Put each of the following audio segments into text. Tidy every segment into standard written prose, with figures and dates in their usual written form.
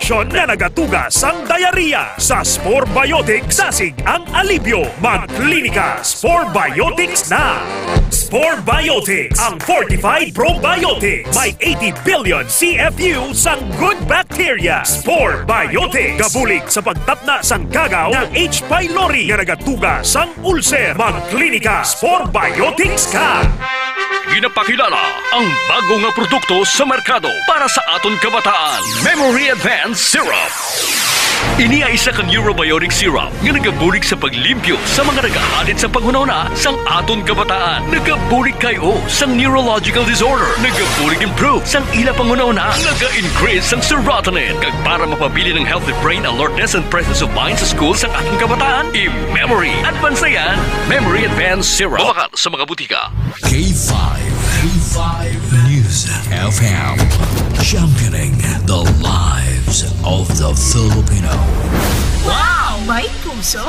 na nagatugas ang diarrhea. Sa Spore Biotics, sasig ang alibyo. Magklinika, Spore Biotics na! Spore Biotics, ang fortified probiotics. May 80 billion CFU sang good bacteria. Spore Biotics, kabulig sa pagtapna sang kagaw ng H. pylori na nagatugas sang ulcer. Magklinika, Spore Biotics ka! Ginapakilala ang bago nga produkto sa merkado para sa aton kabataan. Memory Advanced Syrup. Ini ay isa ka neurobiotic syrup nga nagabulig sa paglimpyo sa mga nagahalit sa panghunahuna sang aton kabataan. Nagabulig kayo sang neurological disorder. Nagabulig improve sang ila panghunahuna. Naga-increase sang serotonin. Kag para mapabili ng healthy brain alertness and presence of mind sa school sang aton kabataan. I-Memory Advanced na yan. Memory Advanced Syrup. Babakal sa mga butika. K5 News FM, championing the lives of the Filipino. Wow! May puso!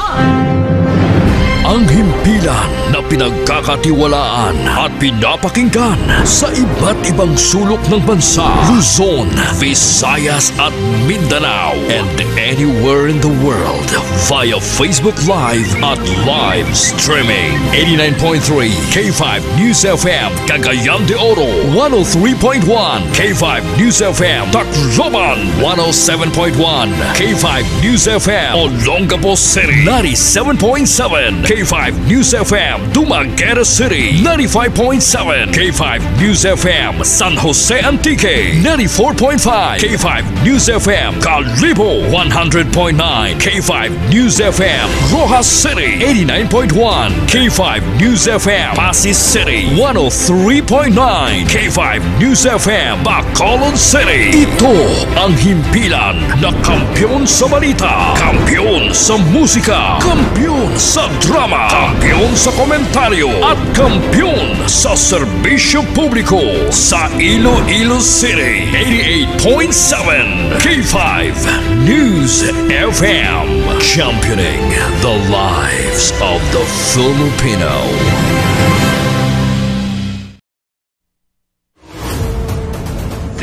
Ang himpilan na pinagkakatiwalaan at pinapakinggan sa iba't ibang sulok ng bansa, Luzon, Visayas at Mindanao, and anywhere in the world via Facebook Live at live streaming. 89.3 K5 News FM, Cagayan de Oro, 103.1 K5 News FM, Tacloban, 107.1 K5 News FM, Olongapo City, 97.7 K5 News FM, Dumaguete City, 95.7 K5 News FM, San Jose Antique, 94.5 K5 News FM, Calibo, 100.9 K5 News FM, Rojas City, 89.1 K5 News FM, Pasig City, 103.9 K5 News FM, Bacolod City. Ito ang himpilan na kampyon sa balita, kampyon sa musika, kampyon sa drama, kampyon sa komentaryo at kampyon sa serbisyo publiko sa Iloilo City. 88.7 K5 News FM, championing the lives of the Filipino.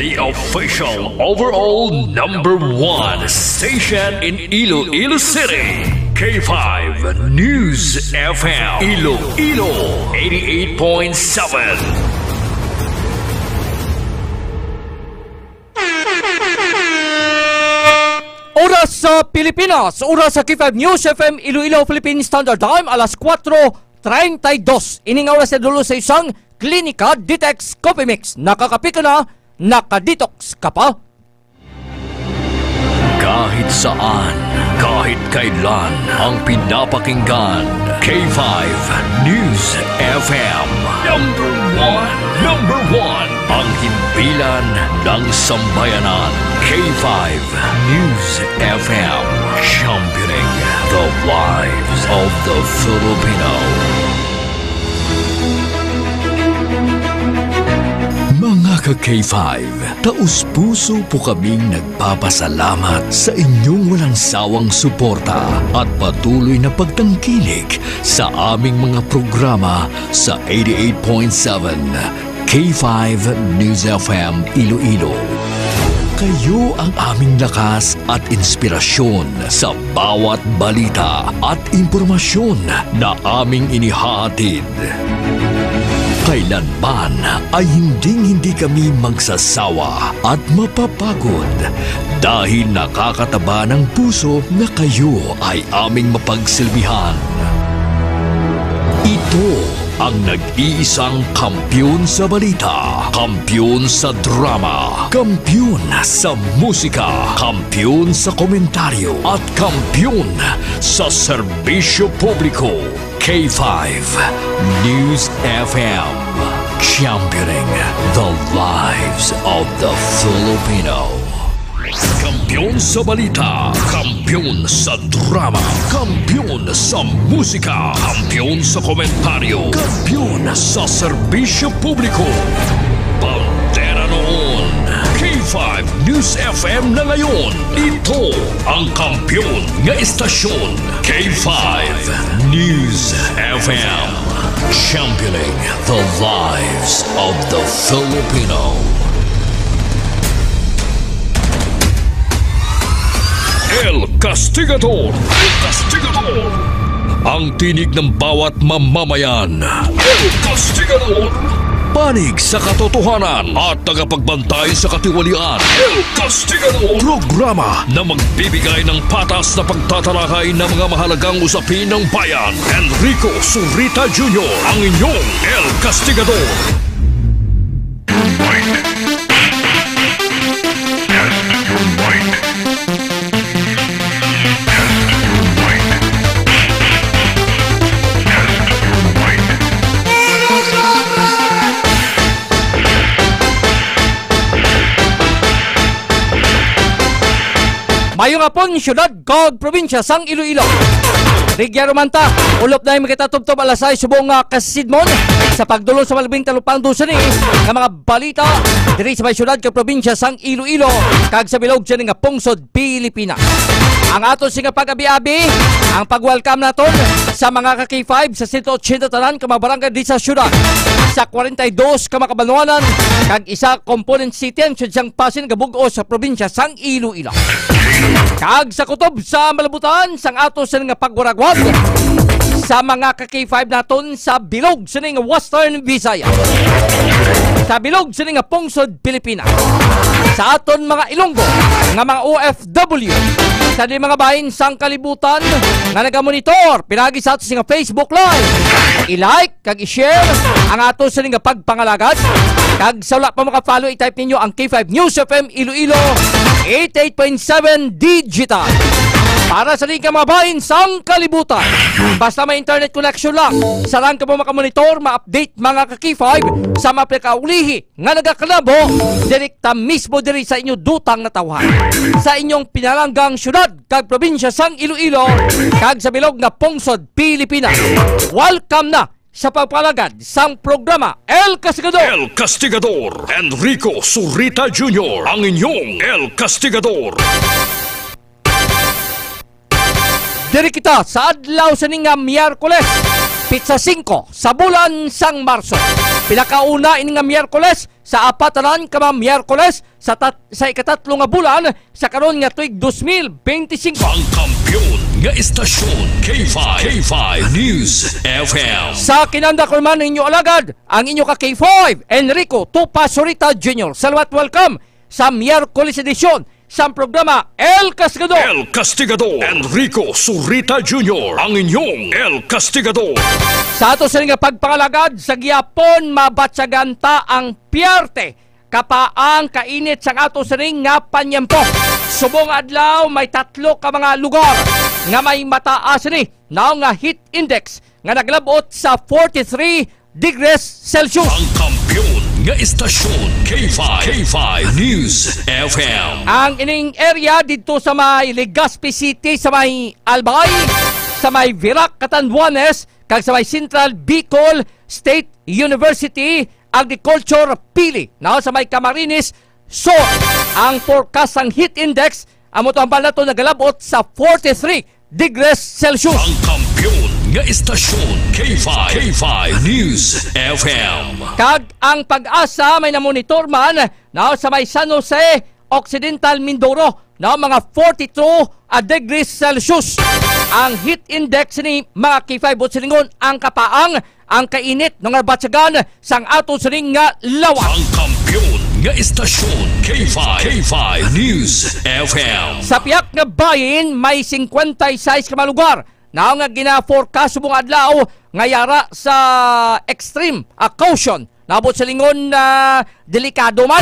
The official overall #1 station in Iloilo City, K5 News FM, Iloilo 88.7. Oras sa Pilipinas, oras sa K5 News FM, Iloilo Philippine Standard Time, alas 4:32. Ining oras sa dulo sa isang Klinika Detox Coffee Mix. Nakakapika na, nakadetox ka pa? Kahit saan, kahit kailan, ang pinapakinggan, K5 News FM. Number one, ang himpilan ng sambayanan, K5 News FM, championing the lives of the Filipino. Mga ka-K5, taus-puso po kaming nagpapasalamat sa inyong walang sawang suporta at patuloy na pagtangkilik sa aming mga programa sa 88.7 K5 News FM Iloilo. Kayo ang aming lakas at inspirasyon sa bawat balita at impormasyon na aming inihahatid. Kailanman ay hindi kami magsasawa at mapapagod dahil nakakataba ng puso na kayo ay aming mapagsilbihan. Ito ang nag-iisang kampyon sa balita, kampyon sa drama, kampyon sa musika, kampyon sa komentaryo at kampyon sa serbisyo publiko. K5 News FM, championing the lives of the Filipino. Kampyon sa balita, kampyon sa drama, kampyon sa musika, kampyon sa komentaryo, kampyon sa serbisyo publiko. Pantera noon, K5 News FM na ngayon. Ito ang kampyon nga istasyon, K5 News FM, championing the lives of the Filipino. El Castigador. El Castigador. Ang tinig ng bawat mamamayan. El Castigador. Panig sa katotohanan at tagapagbantay sa katiwalian. El Castigador. Programa na magbibigay ng patas na pagtatalakay ng mga mahalagang usapin ng bayan. Enrico Zurita Jr. ang inyong El Castigador. Mayong apon, syudad, kag probinsya sang Iloilo. Rigya Romanta, ulop na yung makitatubtob alasay subong kasidmon sa pagdulong sa malabing talupang dusa ni ng mga balita diri sa may syudad kag probinsya sang Iloilo kag sa bilog siya nga pungsod Pilipinas. Ang aton singa pag-abi-abi, ang pag-welcome naton sa mga ka-K5 sa 180 tanan ka mga barangay di sa syudad, sa 42 ka makabanuanan kag isa component city ang siyang pasin gabugo sa probinsya sang Iloilo. Kag sa kutob sa malabutan sang ato sa nga pagwaragwag sa mga ka-K5 naton sa bilog sa nga Western Visayas, sa bilog sa nga pungsod Pilipinas, sa aton mga Ilonggo nga mga OFW, sa di mga bahin sang kalibutan nga nagamonitor pinagi sa ato sa nga Facebook Live. I-like kag i-share ang ato sa nga pagpangalagad. Kag sa wala pa maka-follow, i-type ninyo ang K5 News FM Iloilo 88.7 Digital para sa mga mabahin sang kalibutan. Basta may internet connection lang, sarang ka po makamonitor, ma-update mga ka-K5 sa maplikaulihi nga nagakalabo direkta mismo diri sa inyo dutang na tawhan sa inyong pinalanggang syudad kag probinsya sang Iloilo kag sa bilog na pungsod Pilipinas. Welcome na sa pagpalagad sang programa El Castigador. El Castigador. Enrico Zurita Jr. ang inyong El Castigador. Diri kita sa adlaw sa nga Miyerkules, Pitsa 5 sa bulan sang Marso. Pinakauna ini nga Miyerkules sa apatanan ka mga Miyerkules sa ikatatlo nga bulan sa karon nga tuig 2025. Ang kampiyon nga istasyon K5 News FM. Sa kinanda ko man ninyo alagad ang inyo ka K5 Enrico Tupa Zurita Jr. Salawat welcome sa Miyerkules edisyon sa programa El Castigador. El Castigador. Enrico Zurita Jr. ang inyong El Castigador. Sa ato sa nga pagpangalagad sa giyapon mabatsaganta ang piyerte kapaang kainit sang ato sa nga panyempo. Subong adlaw may 3 ka mga lugar nga may mataas ni na nga heat index nga naglabot sa 43 degrees Celsius. Ang kampiyon nga istasyon K5 News FM. Ang ining area dito sa may Legazpi City, sa may Albay, sa may Virac, Catanduanes, kag sa may Central Bicol State University Agriculture Pili, na sa may Camarines. So, ang forecast ang heat index amo to ang balato nagalabot sa 43 degrees Celsius. Ang kampiyon nga istasyon K5 News FM. Kag ang Pag-asa may namonitor man na sa may San Jose Occidental Mindoro na mga 42 degrees Celsius. Ang heat index ni mga K5 silingon ang kapaang ang kainit ng batsagan sang ato siling nga lawas. Ang kampiyon nga istasyon K5 News FM. Sa piyak nga bayin may 56 ka mga lugar na nga gina-forecast subong adlaw nga yara sa extreme caution. Nabot sa lingon na delikado man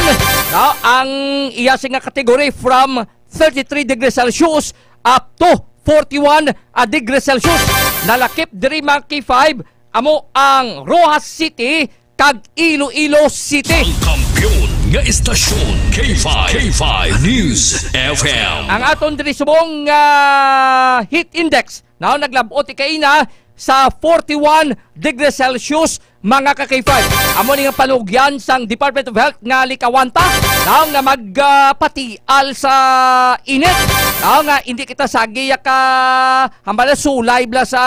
na ang iyasing nga kategory from 33 degrees Celsius up to 41 degrees Celsius. Nalakip diri mga K5 amo ang Rojas City kag Iloilo City. Ang kampiyon nga istasyon K5 News FM. Ang aton diri subong heat index na naglabot ikaina sa 41 degrees Celsius mga ka-K5. Amo ni nga palugyan sang Department of Health nga likawanta na nga magpatial sa init. Na nga hindi kita sagiya ka hambala sulay bla sa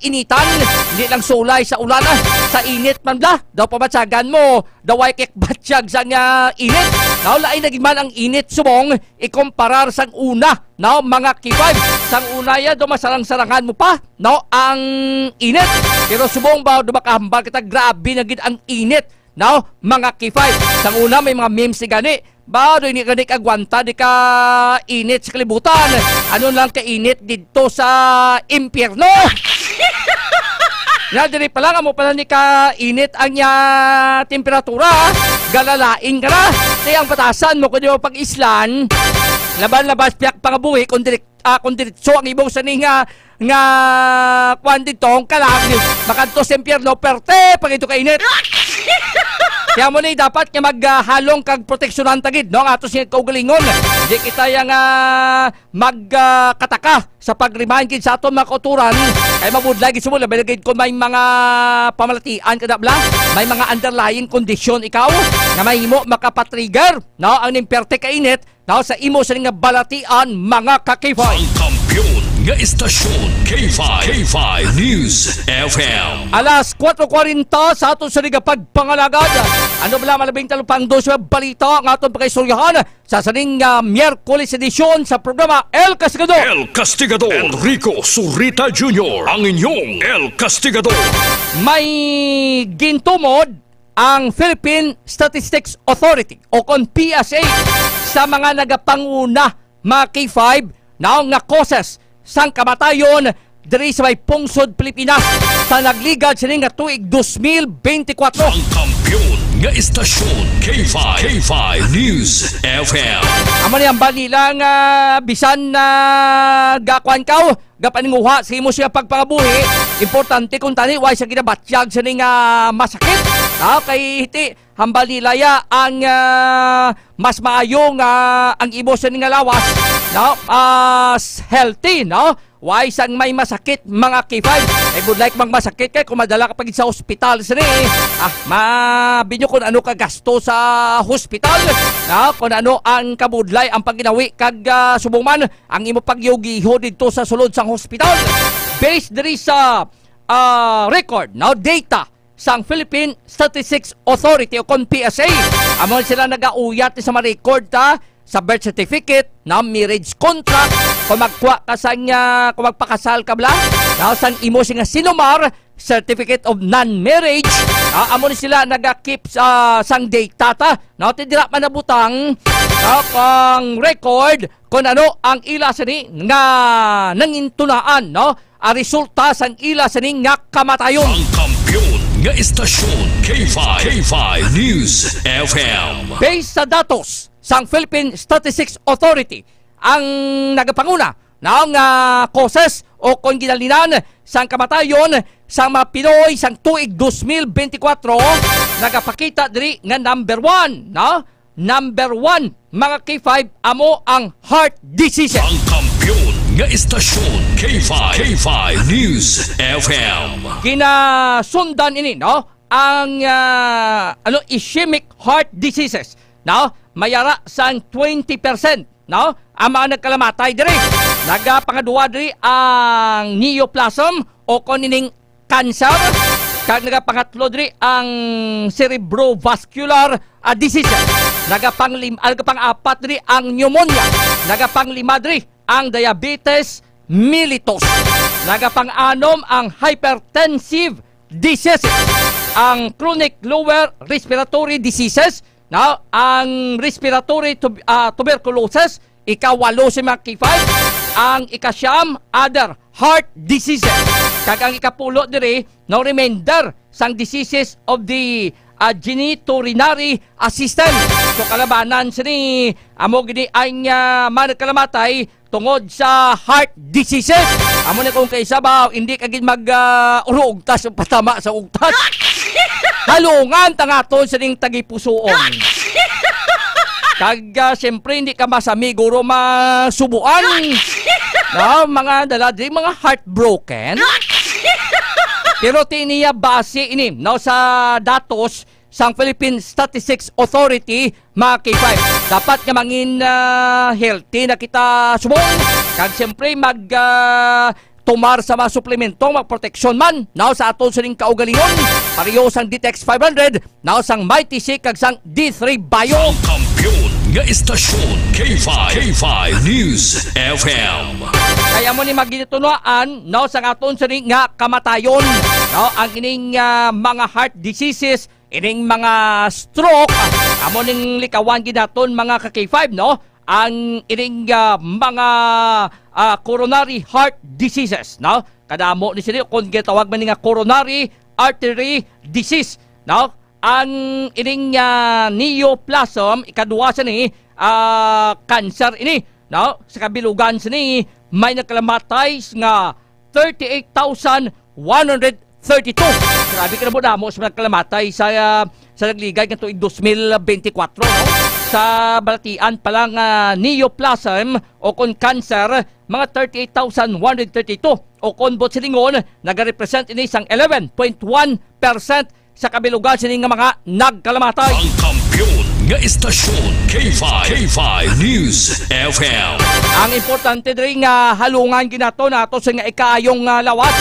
initan, hindi lang sulay sa ulan sa init man bla. Daw pamatsagan mo, daway kikbatsyag sa nga init. Now, lain naging man ang init subong, ikomparar sang una, now, mga K5. Sang una ya, dumasarang-sarangan mo pa, now, ang init. Pero subong ba, dumakahambal kita, grabe na gid ang init, now, mga K5. Sang una, may mga memes ni gani, ba, do hindi ka di kagwanta, di ka init sa kalibutan. Ano lang ka init dito sa impyerno? Na diri pa lang amo pala ni ka init ang temperatura, galalain ka na. Kaya ang patasan mo kundi mo pag-islan, laban-labas piyak pangabuhi kung diretso ang ibong saning nga kwan ditong kalag makanto sa impyerno perte pag ito kainit. Kaya mo na dapat nga maghalong kag proteksyonan tagid, no? Ang atos nga kaugalingon. Di kita yang magkataka sa pag-remind kid sa aton mga kauturan. Kaya mabudlay gid sumula, balagid ko may mga pamalatian kada bla, may mga underlying condition ikaw nga mahimo makapatrigger, no? Ang nimperte kainit, no? Sa imo sa nga balatian mga kakifay. Ang kampiyon nga istasyon K5 News FM. Alas 4:40 sa aton sa pagpangalagad. Ano bala malabing talupang dos balita ang aton pagkaisuryahan sa saning Miyerkules edisyon sa programa El Castigador. El Castigador Enrico Surita Jr. ang inyong El Castigador. May gintumod ang Philippine Statistics Authority o kon PSA sa mga nagapanguna mga K5 na nga causes sang kamatayon diri sa may pungsod Pilipinas sa nagligad sining nga tuig 2024. Ang kampiyon nga istasyon K5 News FM. Amo ni ang banilang bisan na gakuan kaw gapaninguha sa imo siya pagpangabuhi, importante kung tani way sa ginabatyag sining masakit. Kay hiti hambal nilaya ang mas maayong ang imo sining lawas, no? Healthy, no? Why sang may masakit mga K5? I would like mang masakit kay kung madala ka pag sa hospital sini. Mabinyo kung ano ka gasto sa hospital. No? Kung ano ang kabudlay ang pagginawi kag subong man ang imo pagyugiho dito sa sulod sang hospital. Based diri sa record, no? Data sang Philippine Statistics Authority o kon PSA. Amon sila nagauyat sa mga record sa birth certificate, na marriage contract, kung magkuha ka sa kung magpakasal ka bla, na sang imo siya sinumar, certificate of non-marriage, amo ni sila nagakip sang data na tindira man nabutang ang record kung ano ang ila sini nga nangintunaan, no? A resulta sang ila sini nga kamatayon. Ang kampiyon nga istasyon K5 News FM. Based sa datos sang Philippine Statistics Authority, ang nagapanguna ng causes o kung ginalinan sang kamatayon sang mga Pinoy sang tuig 2024, nagapakita diri nga number 1, no? Number 1 mga K5 amo ang heart diseases. Ang kampiyon nga istasyon K5 News FM. Kinasundan ini, no? Ang ischemic heart diseases, no? Mayara sang 20%, no? Ang mga nagkalamatay diri. Nagapangaduwa diri ang neoplasm o kanining cancer. Kag nagapangatlo diri ang cerebrovascular disease. Nagapang-apat diri ang pneumonia. Nagapang-5 diri ang diabetes mellitus. Nagapang-6 ang hypertensive diseases. Ang chronic lower respiratory diseases, no? Ang respiratory tuberculosis, ika-8 si mga K5, ang ika-9 other heart diseases. Kag ang ika-10 diri, no remainder sang diseases of the genitourinary system. So kalabanan sini amo gini ay man kalamatay tungod sa heart diseases. Amo na kung kaysa ba hindi kagid mag-urugtas o patama sa ugtas. Halungan tangaton sa ning tagipusoon. Kag siyempre hindi ka masami guro masubuan. No, mga daladri, mga heartbroken. Pero tiniya base ini, no, sa datos sang Philippine Statistics Authority, mga K5. Dapat nga mangin healthy na kita subong. Kag siyempre tumar sa mga suplementong magproteksyon man, now sa aton sa ning kaugalingon, pareho sang DTX 500, now sang Mighty Shake kag sang D3 Bio. Ang kampiyon nga istasyon K5 News FM. Kaya mo ni magitunuan no sa aton sa nga kamatayon no ang ining mga heart diseases, ining mga stroke, amo ning likawan ginaton mga ka-K5 no ang ining mga coronary heart diseases no kadamo ni sila kung gitawag man nga coronary artery disease no ang ining neoplasm ikaduwa sa ni cancer ini no sa kabilugan sa ni may nakalamatay nga 38,132. Grabe ka na mo na mo sa nakalamatay sa nagligay ng tuig 2024 no sa balatian pa lang neoplasm o kon cancer mga 38,132 o kon botsilingon nagarepresent ini sang 11.1% sa kabilugan sini nga mga nagkalamatay. Ang kampiyon nga istasyon K5 News FM. Ang importante rin nga halungan ginato nato sa nga ikaayong lawas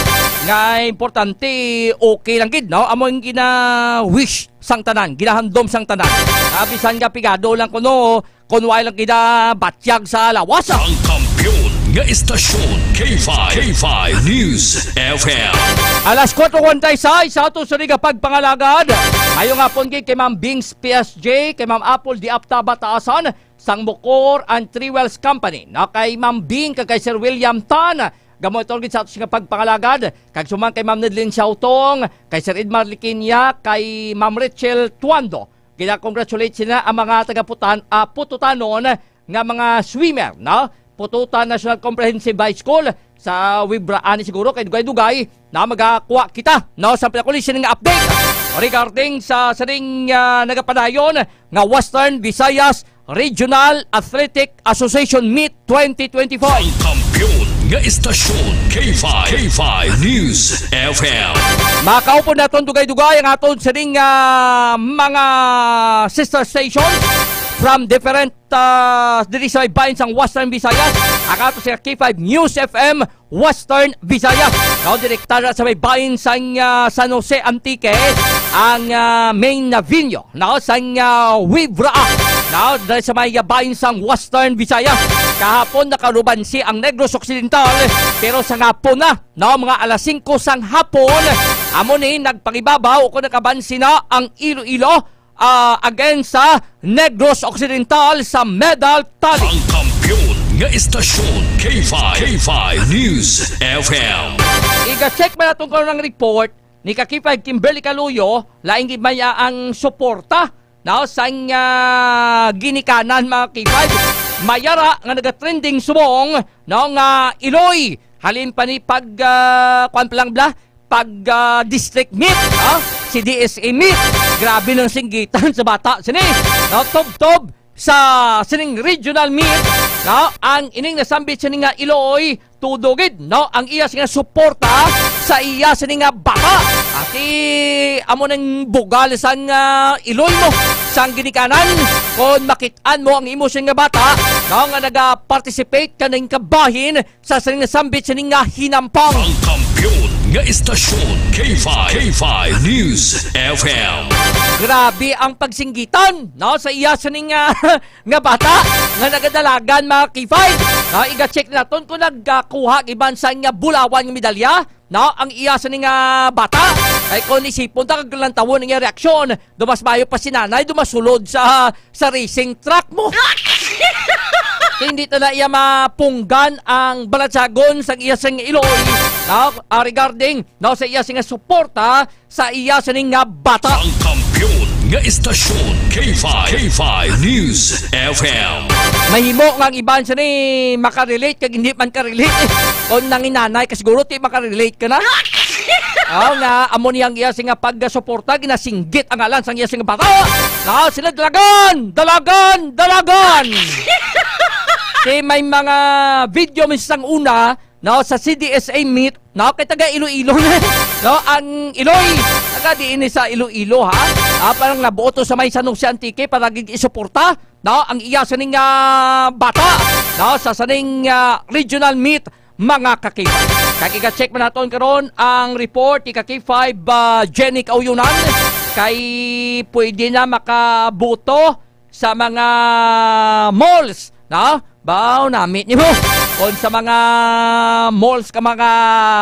nga importante okay lang gid no amo yung gina-wish sang tanan ginahandom sang tanan bisan nga pigado lang kuno kunway lang gina batyag sa lawas. Ang kampiyon nga istasyon K5 News FM. Alas 4:46 sa ato sa riga pagpangalagad. Ayong hapon kay Ma'am Bings PSG, kay Ma'am Apple di Apta Bataasan, sang Bukor and Three Wells Company. Na kay Ma'am Bing kay Sir William Tan. Gamo ito sa ato sa pagpangalagad. Kay suman kay Ma'am Nedlin Xiaotong, kay Sir Edmar Liquinia, kay Ma'am Rachel Tuando. Gina-congratulate sila ang mga pututanon nga mga swimmer, no? Pututan National Comprehensive High School sa Wibraan siguro kay Dugay-Dugay na magakuha kita no sa pinakulisin nga update regarding sa saring nagapadayon nga Western Visayas Regional Athletic Association Meet 2025. Ang kampiyon nga istasyon K5 News FM. Makaupo naton Dugay-Dugay ang aton saring mga sister station from different diri sa bahin sang Western Visayas. Akato sa K5 News FM Western Visayas. Kao direktara sa may bahin sang San Jose Antique ang main na venue na sang Wibraa. Now, dahil sa may bahin sang Western Visayas. Kahapon nakarubansi ang Negros Occidental pero sa hapon na mga alas 5 sang hapon amo ni nagpangibabaw o kung nakabansi na ang Iloilo against sa Negros Occidental sa medal tally. Ang kampiyon nga istasyon K5 News FM. Iga-check ba natin karon ng report ni Kakipay Kimberly Caluyo laing gimaya ang suporta na sang ginikanan mga K5 mayara nga naga-trending sumong nga Iloy halin pa ni pag district meet si DSA meet grabe ng singgitan sa bata sini tob-tob sa sining regional meet ang ining nasambit sining nga Iloy tudogid ang iya singa suporta sa iya sining nga bata ati amo nang bugal sang Iloy mo sang ginikanan kung makitaan mo ang imo sining nga bata nga naga-participate kaning kabahin sa sining nasambit sining nga hinampang. Ang kampiyon nga istasyon K5 News FM. Grabe ang pagsinggitan sa iya sining nga bata nga nagadalagan mga K5. Iga-check naton kung nagkuha iban sa nga bulawan nga medalya ang iya sining bata. Kay kung isipon ta kaglantawon nga reaksyon, dumas mayo pa si nanay dumasulod sa racing track mo. Hindi na iya mapunggan ang balatsagon sa iya sing Iloy regarding sa iya sing suporta sa iya sing bata. Ang kampiyon nga istasyon K5 News FM. Mahimo nga ang iban sa ni makarelate kag hindi man karelate kung nanginanay ka siguro ti makarelate ka na. Nga amo niyang iya sing pagsuporta ginasinggit ang alan sang iya sing bata. Sila dalagan. Kaya may mga video misang una sa CDSA meet kay taga Iloilo ang Iloy taga diin sa Iloilo parang nabuoto sa may San Jose Antique para isuporta ang iya saning bata sa saning regional meet mga K5. Kakiga-check mo natin karon ang report ni K5 Jenny Kauyunan kay pwede na makaboto sa mga malls, na bao namit niyo kung sa mga malls ka mga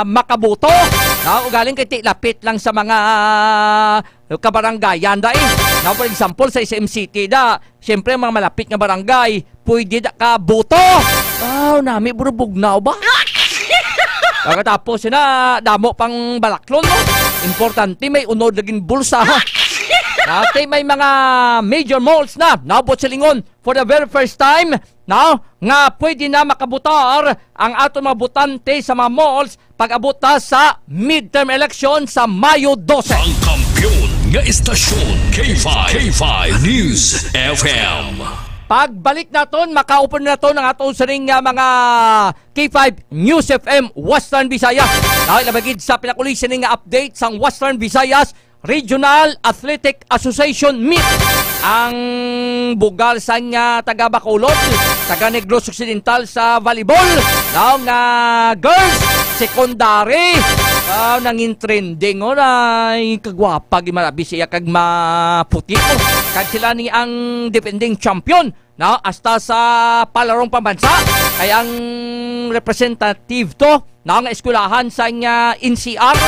makabuto, na ugaling kay lapit lang sa mga kabaranggayan da eh. Na for example sa SM City da, syempre mga malapit nga barangay, pwede da ka buto. Bao nami burubugnaw ba? Pagkatapos na damo pang balaklon, no? Importante may unod laging bulsa. Dati may mga major malls na naabot sa lingon for the very first time na nga pwede na makabutar ang ato mga butante sa mga malls pag-abot sa midterm election sa Mayo 12. Ang kampiyon nga istasyon K5 News FM. Pagbalik naton, makaupan naton ang ato sa ring mga K5 News FM Western Visayas. Dahil nabagid sa pinakulisan nga update sa Western Visayas Regional Athletic Association Meet. Ang bugal sa nga taga Bacolod, taga Negros Occidental sa volleyball, daw nga girls secondary, nangin trending o na kagwapa gimarabi siya kag maputi o kag sila ni ang defending champion na hasta sa palarong pambansa. Kaya ang representative to na ang eskwelahan sa nga NCR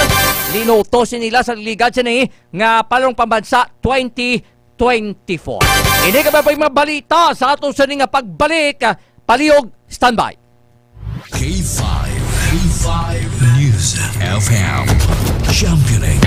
linoto nila sa liga siya nga palarong pambansa 2024. Hindi ka ba pa yung mga balita sa ato sa nga pagbalik? Palihog, standby. K5 News FM. Championing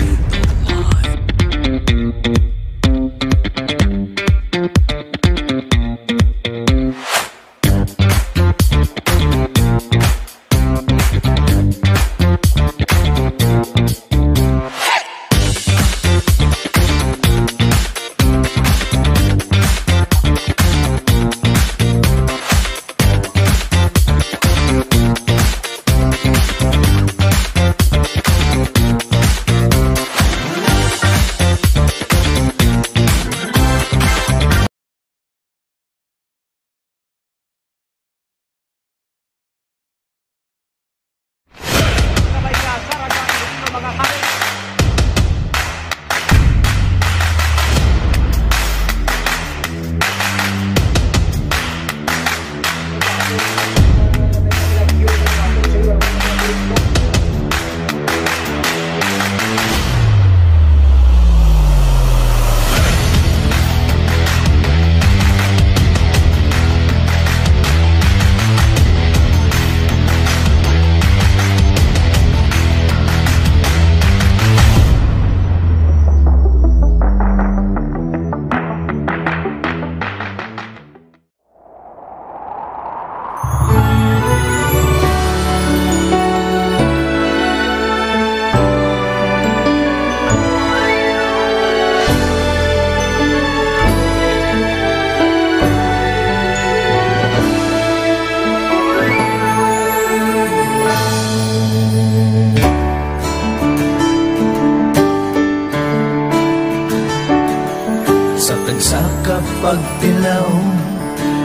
pagtilaw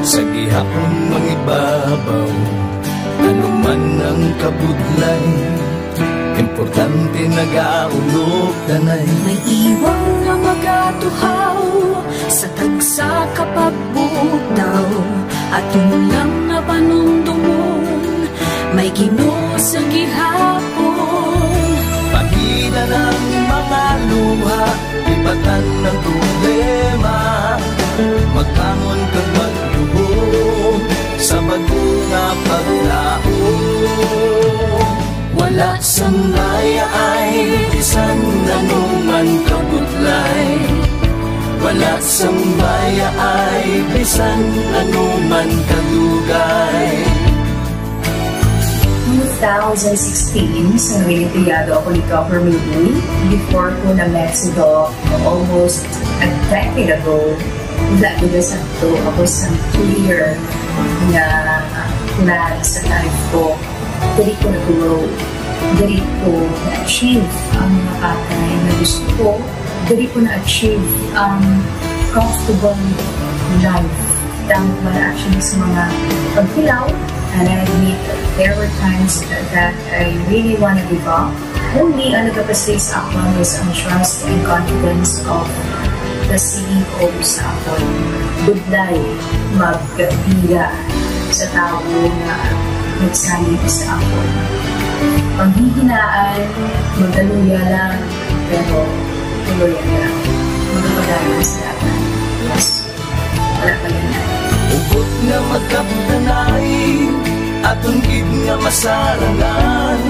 sa gihapon mangibabaw, ano man ang kabudlay, importante nagaulog danay. May iwang nga magatuhaw sa tagsa kapagbutaw, at lang nga panumdumon may Ginoo sa gihapon. Pahina ng mga luha, ibatan ng problema, magkamon kag magluhod sa bago nga paglaon. Wala sang maya ay bisan anuman kabutlay, wala sang maya ay bisan anuman kadugay. 2016, sa Olimpiado ako ni Government Day, before ko na Mexico, almost a decade ago, ako sa clear na plan sa life ko. Dali ko na-grow, dali ko na-achieve ang mga patay na gusto ko, dali ko na-achieve ang comfortable life. Dahil wala actually sa mga pagkilaw. And I admit there were times that I really want to give up. Only ang nagkapasay sa ako is ang trust and confidence of the CEO sa ako. budlay, magkapira sa tao na nagsalit sa ako. Panghihinaan, magdaluya lang, pero tuluyan lang. Magpapadayon sa laban. Yes, wala pa yan. Ubot nga magkaptanay, atong gid nga masarangan,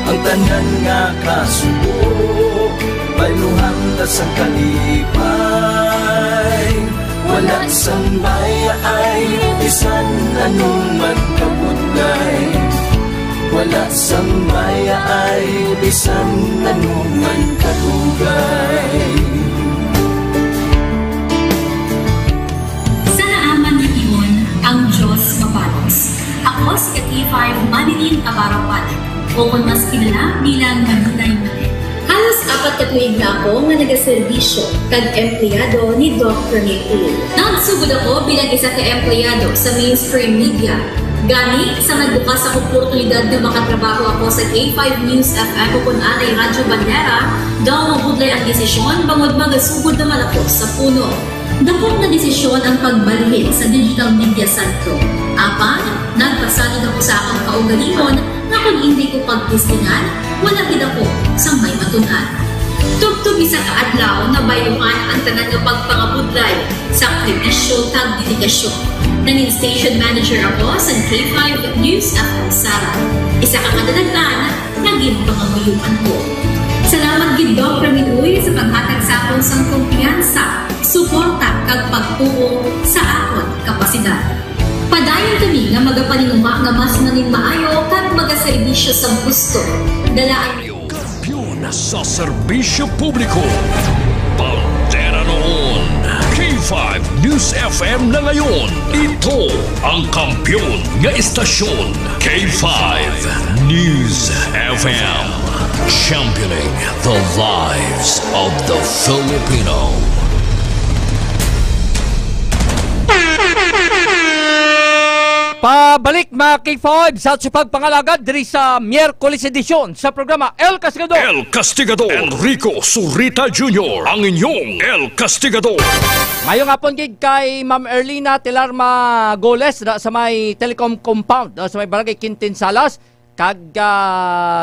ang tanan nga kasubo, bayluhan ta sa kalipay. Wala sang baya ay bisan anuman kabudlay. Wala sang baya ay bisan anuman kadugay. Sa naaman ni Iyon, ang Diyos mapalos. Ako si K5 Manilin Abarapan, o kung mas kilala bilang Manilay Manil. Halos 4 ka tuig na ako nga nagaserbisyo kag empleyado ni Dr. Nick Ulo. Nagsugod ako bilang isa ka empleyado sa mainstream media. Gani sa nagbukas ang oportunidad na makatrabaho ako sa K5 News FM o kung anay Radyo Bandera, daw mabudlay ang desisyon bangod magasugod naman ako sa puno. Dakot na desisyon ang pagbalhin sa digital media sentro. Apan, nagpasanod ako sa akong kaugalingon na kung hindi ko pagtistingan, wala gid ako sa may matunan. Tugtog isa ka adlaw na bayuhan ang tanan nga pagpangabudlay sa sakripisyo kag dedikasyon. Nanging station manager ako sa K5 News FM Sara. Isa ka kadagdagan, naging pangamuyuan ko. Salamat gid Dr. Minuy sa paghatag sa akon sang kumpiyansa, suporta kag pagtuo sa akon kapasidad. Padayon kami nga magapaninuma nga mas nanging maayo kag magaserbisyo sa gusto. Dalaan Kampiyon sa serbisyo publiko. Bandera noon. K5 News FM na ngayon. Ito ang kampiyon nga istasyon. K5 News FM. Championing the lives of the Filipino. Pabalik mga K5 sa pagpangalagad diri sa Miyerkules edisyon sa programa El Castigador. El Castigador Enrico Zurita Jr. ang inyong El Castigador. Mayong hapon gid kay Ma'am Erlina Telarma Goles sa may Telecom Compound sa may Barangay Quintin Salas. Kag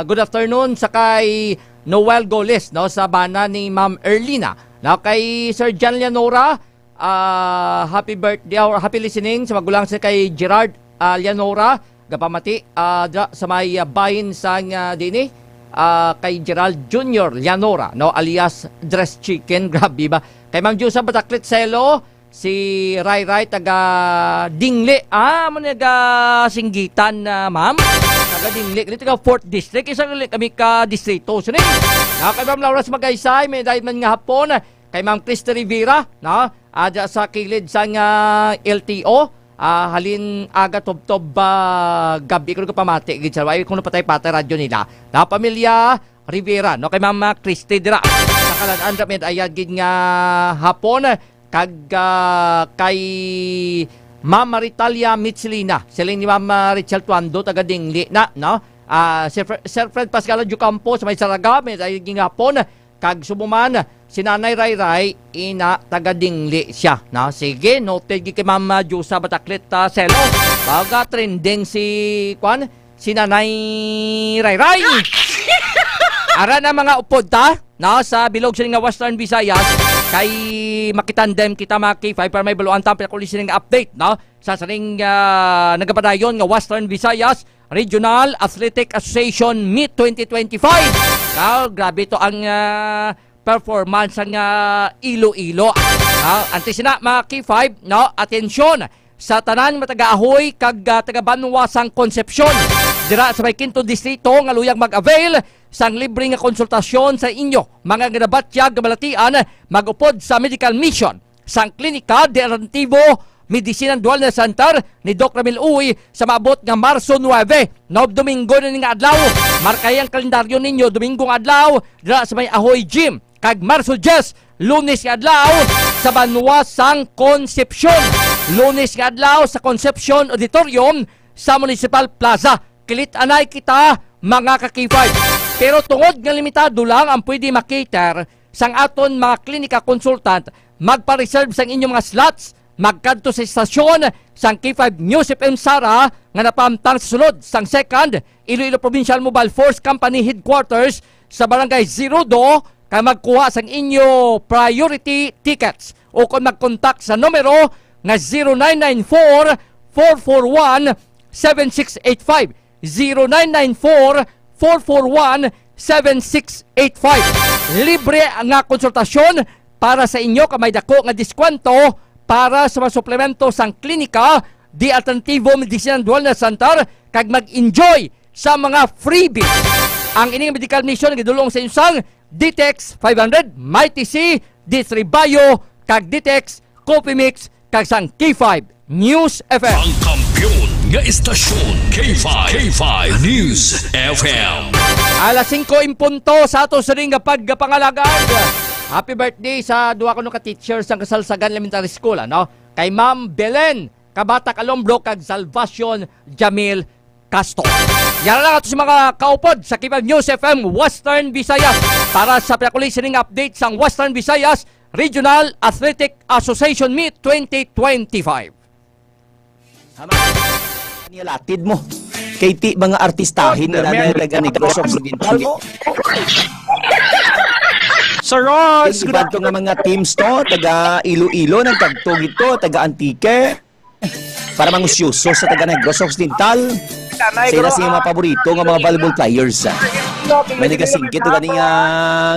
good afternoon sa kay Noel Goles sa bana ni Ma'am Erlina. Kay Sir John Leonora, happy birthday or happy listening sa magulang sa kay Gerard Leonora gapamati sa may bahin sa dini kay Gerald Jr. Leonora alias Dress Chicken. Grabe ba kay Ma'am Jusa Bataklit Selo, si Rai Rai taga Dingle naga Singgitan ma'am taga Dingle taga 4th District isang kami ka distrito sunin kay Ma'am Laura Magaysay may dahil man nga hapon kay Ma'am Krista Rivera sa kilid sa LTO halin aga tob-tob gabi ko pamati gid sa way kuno patay-patay radyo nila na pamilya Rivera kay Ma'am Christy dira sa kalan-an med ayad gid nga hapon kag kay Ma'am Maritalia Mitsilina sila ni Ma'am Richel Tuando taga Dingli Sir Fred Pascal Jucampo sa may Saraga med ayad gid nga hapon kag sumuman si Nanay Rai Rai ina taga Dingli siya sige noted kay Ma'am Jusa Bataklit Selo baga trending si Nanay Rai Rai ara na mga upod sa bilog sa nga Western Visayas kay makitandem kita mga K5 para may baluan tampil ko listening update sa saring nagapadayon nga Western Visayas Regional Athletic Association Meet 2025 grabe to ang performance ng Iloilo. Antes na mga K5, atensyon sa tanan mataga-ahoy kag taga-Banwasang Concepcion. Dira sa may 5th distrito nga luyag mag-avail sang libre nga konsultasyon sa inyo mga ganabatyag gamalatian magupod sa medical mission sang Klinika de Arantibo Medicine and Wellness Center ni Dr. Ramil Uy sa maabot nga Marso 9 Domingo na nga adlaw. Markay ang kalendaryo ninyo Domingong adlaw dira sa may Ahoy Gym kag Marso 10 Lunes nga adlaw sa Banwasang Concepcion. Lunes nga adlaw sa Concepcion Auditorium sa Municipal Plaza. Kilit anay kita mga ka-K5. Pero tungod nga limitado lang ang pwede makater sang aton mga klinika consultant magpa-reserve sang inyong mga slots magkanto sa istasyon sang K5 News FM Sara nga napamtang sa sulod sang 2nd Iloilo Provincial Mobile Force Company Headquarters sa Barangay 02 kay magkuha sang inyo priority tickets o kung mag-contact sa numero nga 0994-441-7685 0994-441-7685. Libre nga konsultasyon para sa inyo kamay dako nga diskwento para sa mga suplemento sang klinika di Alternativo Medicinal Wellness Center kag mag-enjoy sa mga freebies. Ang ining medical mission gidulong sa insang Ditex 500, Mighty C, D3 Bio kag Ditex Coffee Mix kag sang K5 News FM. Ang kampiyon nga istasyon K5 News FM. Alas 5 in punto sa ato sa ring nga pagpangalagaan. Happy birthday sa duha ko no ka-teacher sa Kasalsagan Elementary School, ano? Kay Ma'am Belen Kabata Kalombro kag Salvacion Jamil Castro. Yan lang ato sa mga kaupod sa K5 News FM Western Visayas para sa pinaka-listening update sang Western Visayas Regional Athletic Association Meet 2025. Nilatid mo kay ti mga artistahin na taga Negros Occidental mo. Sir Ross, good afternoon nga mga teams to, taga Iloilo, nagtagtog ito, taga Antique, para mangusyoso sa taga Negros Occidental. Sila siya mga paborito ng mga volleyball players. May nagasingkit,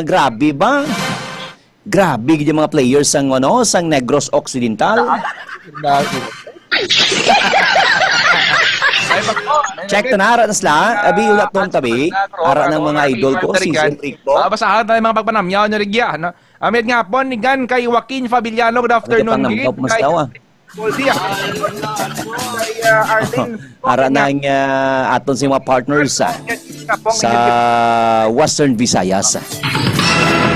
grabe ba? Grabe yung mga players sang sang Negros Occidental. Check to na, ara na sila. Abi ulat tong tabi. Ara ng mga idol ko, si Enrico. Basahan tayo mga pagpanamyaw nyo rigya. Amid nga po, nigan kay Joaquin Fabiliano. Good afternoon. Ara na aton si mga partners sa Western Visayas.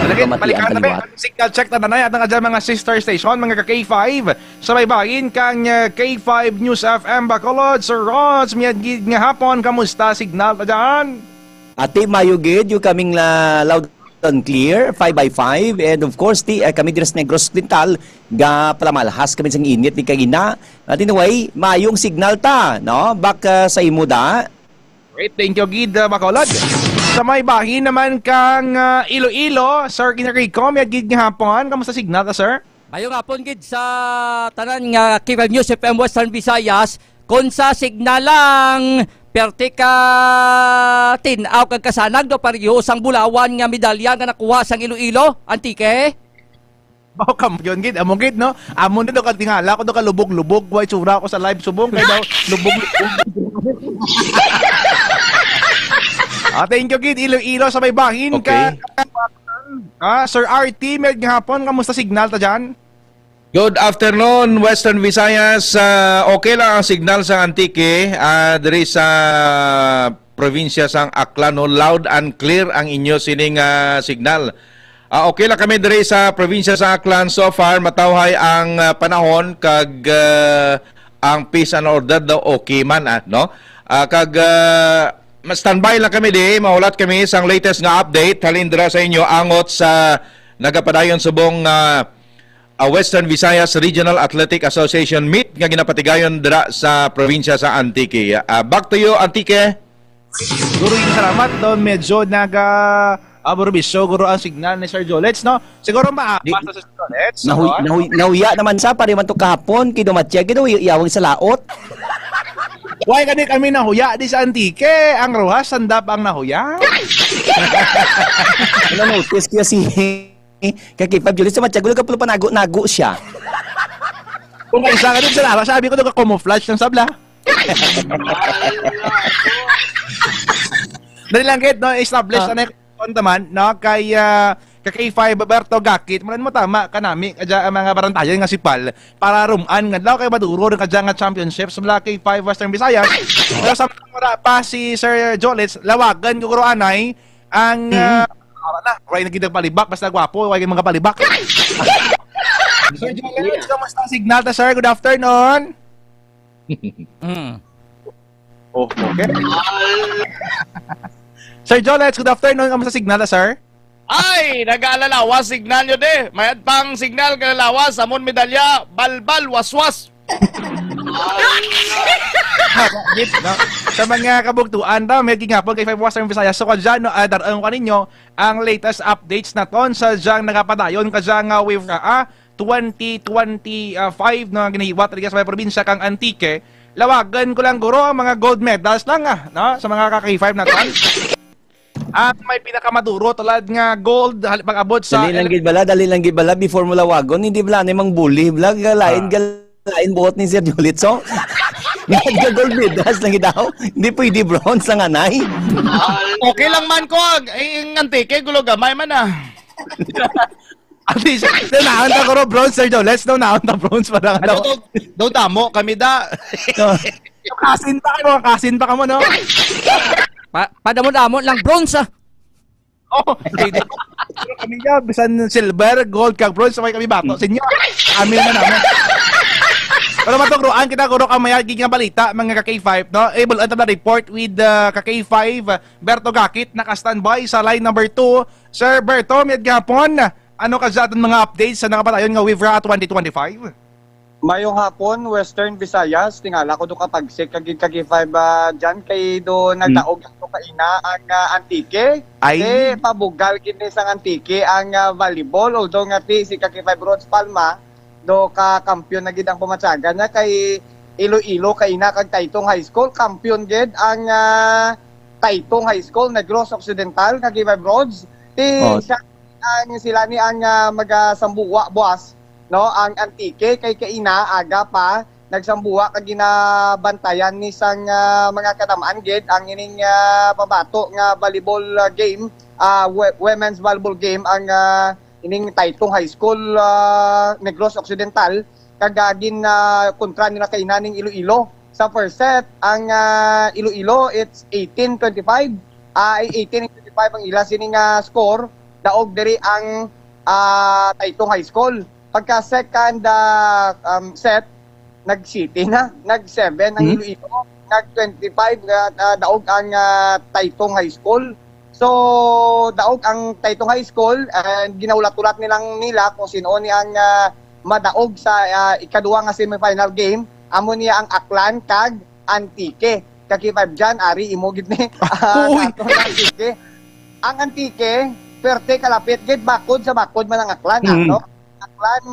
Balikan na ba? Signal check na nanay at nga dyan mga sister station, mga ka-K5. Sabay bahin kang K5 News FM Bacolod. Sir Rods, miyagid nga hapon. Kamusta? Signal na dyan? Ate, mayugid yung kaming loud and clear, 5x5. And of course, kami dito sa Negros Occidental, ga palamalhas kami sa init ni Kagina. At anyway, mayong signal ta, no? Back sa imuda. Great, thank you, Gid Bacolod. Sa may bahin naman kang Iloilo, Sir Kinarico, may gid nga hapon. Kamusta signal ka, sir? Mayong hapon, Gid, sa tanan nga K5 News FM Western Visayas. Kung sa signalang perte ka tinaw kag kasanag do pariyo sang bulawan nga medalya nga nakuha sang Iloilo, Antique. Bao kam yun, Gid. Among Gid, no? Amon na do ka tingala ko do ka lubog-lubog. Way tsura ko sa live subong. Kaya daw, lubog-lubog. Thank you, Gid. Iloilo sa may bahin. Okay. Sir RT, may hapon. Kamusta signal ta dyan? Good afternoon, Western Visayas. Okay lang ang signal sa Antique. Dari sa probinsya sang Aklan, no? Loud and clear ang inyo sining signal. Okay lang kami dari sa probinsya sa Aklan. So far, matawhay ang panahon kag ang peace and order daw okay man, no? Standby lang kami di, maulat kami sa latest nga update halindra sa inyo angot sa nagapadayon subong Western Visayas Regional Athletic Association Meet nga ginapatigayon dira sa probinsya sa Antique. Back to you, Antique. Guro, salamat doon. Medyo burbisyo, guro ang signal ni Sir Jolets, no? Siguro maapasa sa Sir Jolets. Nahuya naman sa pari man to kahapon, kinumatya, iyawang sa laot. Why kami nahuya di sa Antique? Ang Rojas, sandap ang nahuya. Notice kaya si K5 Julius sa matyagulo ka pala panago-nago siya. Kung kaisa ka din sa lara, sabi ko doon ka camouflage ng sabla. Dali lang, Kit, no? Establish na naman, no? Kay K5 Berto Gakit, malan mo tama kanami kadya mga barantayan nga sipal para ruman nga daw kay maduro ng kadya nga championship sa K5 Western Visayas. Pero sa mga pa si Sir Jolets lawagan ko anay ang right na gidang palibak basta gwapo way mga palibak. Sir Jolets, kamusta signal ta, sir? Good afternoon. Okay. Sir Jolets, good afternoon. Kamusta signal ta, sir? Ay, nag-aalalawa, signal nyo de. Mayad pang signal, kalalawa, samon medalya, balbal, waswas. No? Sa mga kabugtuan daw, may gingapon kay 5 Western Visayas. So kadyan, no, darang ko ninyo ang latest updates na ton sa dyang nakapadayon kadyan nga with 2025 no, ginahiwat talaga sa may probinsya kang Antique. Lawagan ko lang guro ang mga gold medals lang no, sa mga kaka-5 na ton. At may pinakamaduro tulad nga gold pag-abot sa dali lang gid bala before mo lawagon hindi bala na mang bully vlog lain buot ni Sir Julitso. Nagka gold medals lang daw. Hindi pwede bronze lang anay. Okay lang man ko, ang Antique gulo gamay man At least, naon ta ko bronze Sir Joe. Let's know naon ta bronze pa lang daw. Daw tamo kami da. Kasin pa ka mo no. Padamon-damon lang bronze Oh, hindi. Pero kami nga, bisan silver, gold, kag bronze, sabay kami bato. Sinyo, kami naman. Pero matugruan kita guro ka maya giging balita mga ka-K5 no. Able at na report with ka-K5 Berto Gakit naka-standby sa line number 2. Sir Berto, may gapon. Ano ka sa aton mga updates sa nakapadayon nga WIVRA 2025? Mayong hapon, Western Visayas, tingala ko do kapagsik kag-K5 dyan kay do nagdaog ang kaina ang Antique. Ay pabugal kini sang Antique ang volleyball although nga si K5 Bronze Palma do ka kampiyon na gid ang pumatsagan na kay Iloilo kay na kag Taytong High School kampiyon gid ang Taytong High School Negros Occidental kag K5 Bronze siya ang sila ni ang magasambuwa buwas no ang Antique kay kaina aga pa nagsambuwa kag ginabantayan ni sang mga katamaan gid ang ining pabato nga volleyball game women's volleyball game ang ining Taytong High School Negros Occidental kagagin kontra nila kay naning Iloilo sa first set ang Iloilo it's 18-25 18-25 ang ila sining score daog diri ang Taytong High School pagka second set nag-city na nag-7 ang Iloilo nag-25 daog ang Taytong High School. So, daog ang Taytong High School and ginaulat-ulat nila kung sino ni ang madaog sa ikaduha nga semifinal game. Amo niya ang Aklan kag Antique. Kaki-5 dyan, Ari, imugid ni. Antique. Ang Antique, perte kalapit, gid bakod sa bakod man ang Aklan. No? Aklan,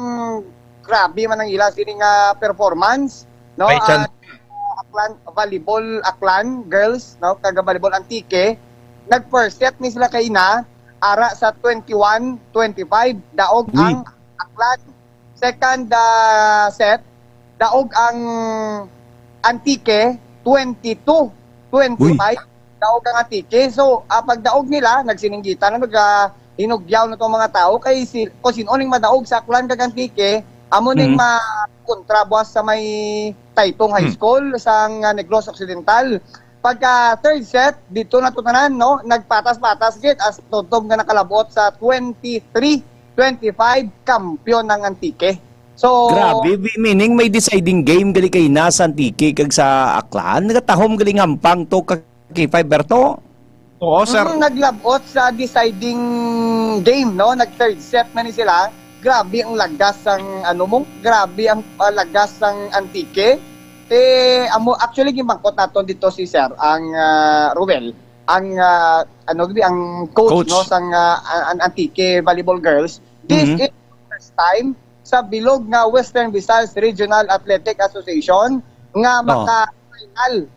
grabe man ang ila sining performance. No? Aklan, volleyball, Aklan, girls, no? Kaga volleyball Antique. Nag-first set ni sila kay ina ara sa 21-25 daog ang Aklan. Second set daog ang Antique 22-25 daog ang Antique. So pag daog nila nagsininggitan na hinugyaw na tong mga tao kay kung sino ning madaog sa Aklan kag Antique amo ning makontrabuas sa may Taytong High School sa Negros Occidental. Pagka third set, dito na tutanan, no? Nagpatas-patas git as tutob nga nakalabot sa 23-25 kampiyon ng Antique. So grabe, meaning may deciding game gali kay na sa Antique kag sa Aklan. Nagatahom gali ngampang to kag K5 Berto. Oo, sir. Naglabot sa deciding game, no? Nag-third set na ni sila. Grabe ang lagas ng grabe ang lagas ng Antique. Actually gimangkot naton dito si Sir ang Ruel ang ang coach no sang Antique volleyball girls. This is first time sa bilog nga Western Visayas Regional Athletic Association nga maka-final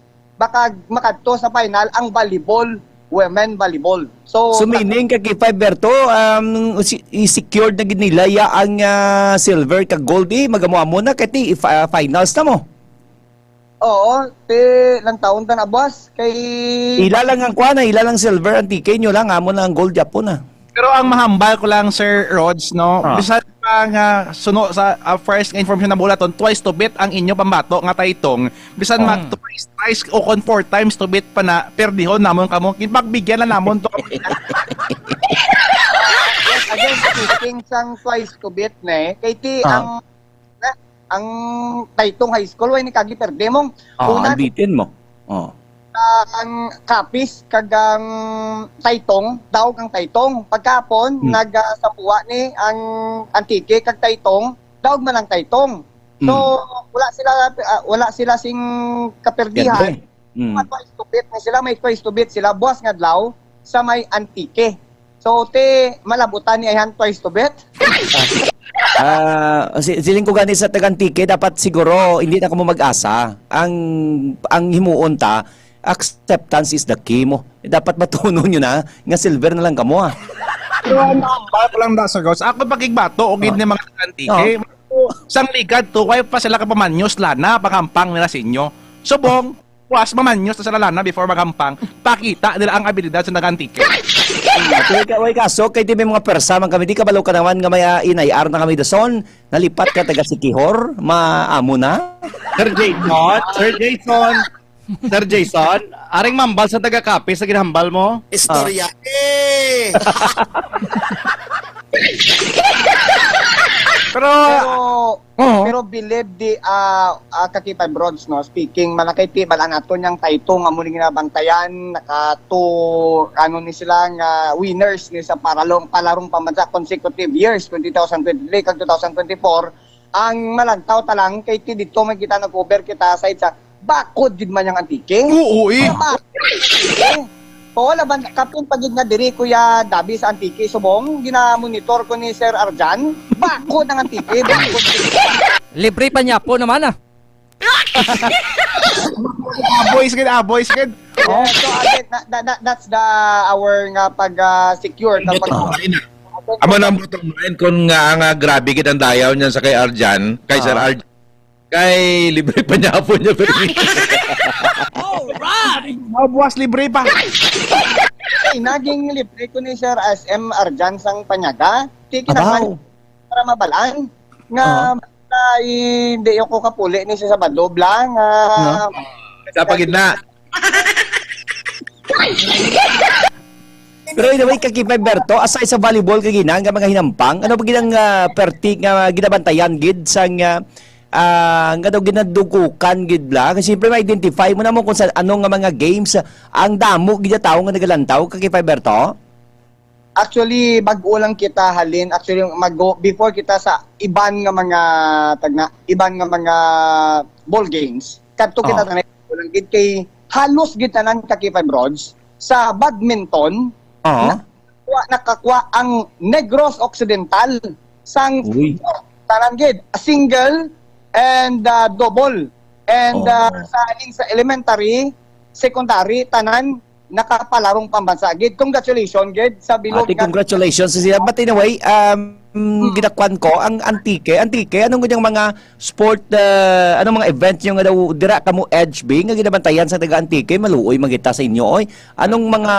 makadto sa final ang volleyball women volleyball. So meaning kag K5 Berto i-secured na gid nila ang silver kag gold magamo-amo na kay finals na mo. Oo, lang taon ta na boss kay ila lang ang kuana, ila lang silver Antique nyo lang amo na ang gold Japon na. Pero ang mahambal ko lang Sir Rods no, bisan pa nga suno sa first information na bulaton twice to beat ang inyo pambato nga Taytong bisan mag twice o kon 4 times to beat pa na perdihon namon kamo pagbigyan na namon to. Again, speaking sang twice to beat ne kay ti ang Taytong High School way ni kagi perde mong unbitin mo. ang kapis kagang taytong, daw kang taytong. Pagkapon, nagsapuwa ni ang antike kag taytong, daw man ang taytong. So, wala sila sing kaperdihan. Twice to bit na sila, may twice to bit sila, buwas nga dlaw sa may antike. So, malabutan ni ayan twice to bit. Siling ko gani sa tag-antike, dapat siguro hindi na ka mo mag-asa. Ang himuon ta, acceptance is the key mo. Dapat matunon nyo na, nga silver na lang ka mo. Pero baka lang nasa gos. Ako pagigbato, o gid ni mga antike. Sang ligad to, kaya pa sila kapamanyos lana, pagampang nila sa inyo. Subong, was mamanyos na sila lana before magampang, pakita nila ang abilidad sa nag-antike. Way kaso, kay di may mga persa man kami, di ka balaw ka naman nga may inayar na kami dason, nalipat ka taga Sikihor, maamo na. Sir Jason, aring mambal sa taga-kape sa ginahambal mo? Istorya. Pero believe di kakipay Broads, no, speaking malakay balaan ato niyang taytong nga muli ginabantayan ano ni sila nga winners ni sa palarong pambansa consecutive years 2023 kag 2024 ang malantaw talang kay ti dito may kita nag-cover kita sa bakod gid man yang antike. Oo wala ba kapin pagid nga diri Kuya Dabi sa antike subong gina-monitor ko ni Sir Arjan bakod ng antike bakod. Libre pa niya po naman boys kid. So that's our nga pag secure kapag amo nang bottom line kung nga grabe gid ang dayaw niyan sa kay Arjan, kay Sir Arjan. Kay libre pa niya po niya Alright! Buwas libre pa. Naging libre ko ni Sir SM Arjan sang Panyaga. Tiki naman para mabalaan. Nga hindi ako kapuli ni sa Sabado blang. Sa pagitna. Pero anyway, kakipay Berto, aside sa volleyball kaginang nga mga hinampang, ano ba ginang pertik nga ginabantayan gid sang nga daw ginadugukan gid bla kasi siyempre ma-identify mo na mo kung sa ano nga mga games ang damo gid tao nga nagalantaw kakipay Berto. Actually bag-o lang kita halin before kita sa iban nga mga ball games kadto kita tanay lang gid kay halos gid tanan kakipay Broads sa badminton nakakuha ang Negros Occidental sang tanan gid a single and double and sa elementary secondary tanan nakapalarong pambansa gid. Congratulations gid sa bilog. Congratulations sa sila. But anyway, ginakwan ko ang antike anong ganyang mga sport anong mga events yung daw dira kamo HB nga ginabantayan sa taga antike maluoy magita sa inyo oy anong mga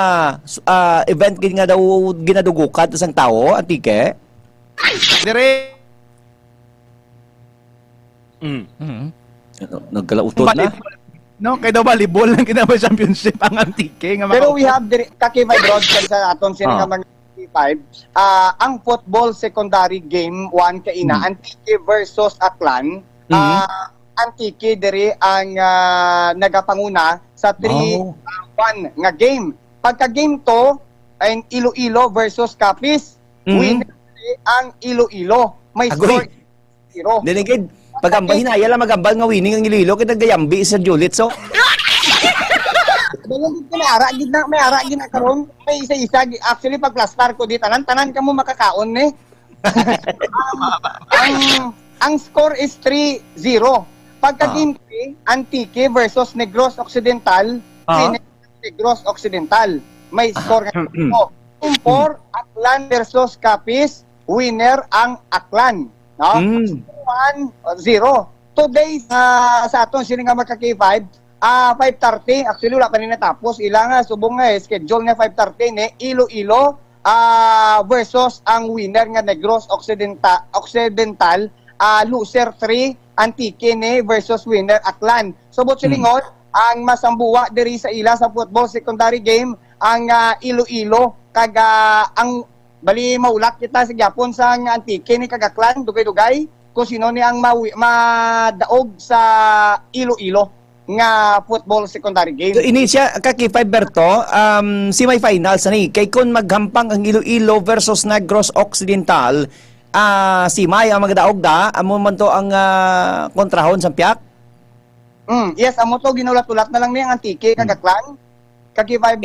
event gid nga daw ginadugukan sang tao antike dire nagkalautod na no kay daw volleyball lang kinaba championship ang antike nga pero we have kakibay Broads sa aton sila nga mga 5 ang football secondary game 1 kaina antike versus Aklan antike diri ang nagapanguna sa 3-1 nga game pagka game to ay Iloilo versus Capiz winner ang Iloilo may score 0 dinigid pagambay hinaya lang magambal nga winning ang Iloilo kay nagdayambi sa Julit so may ara gid na karon may isa actually pag plastar ko di tanan kamo makakaon ni ang score is 3-0 pagka game 3 Antique versus Negros Occidental Negros Occidental may score nga 4 Aklan versus Capiz winner ang Aklan no 1-0 today sa aton sini nga magka-K5 5:30 actually wala pa ni natapos ilang subong nga schedule nga 5:30 ni Iloilo versus ang winner nga Negros Occidental loser 3 Antique ni versus winner Aklan subot silingon ang masambuwa diri sa ila sa football secondary game ang Iloilo kag ang bali maulat kita sa gyapon sa Antique ni kag Aklan dugay-dugay kung sino ni ang madaog sa Iloilo. nga football secondary game. So, ini siya, Kaki-5 Berto, semi-finals ni. Kay kung maghampang ang Iloilo versus Negros Occidental, si May ang magdaog da, amo man to ang kontrahon sa piyak? Yes, amo to ginulat-ulat na lang niya ang tike kagaklan. Kaki-5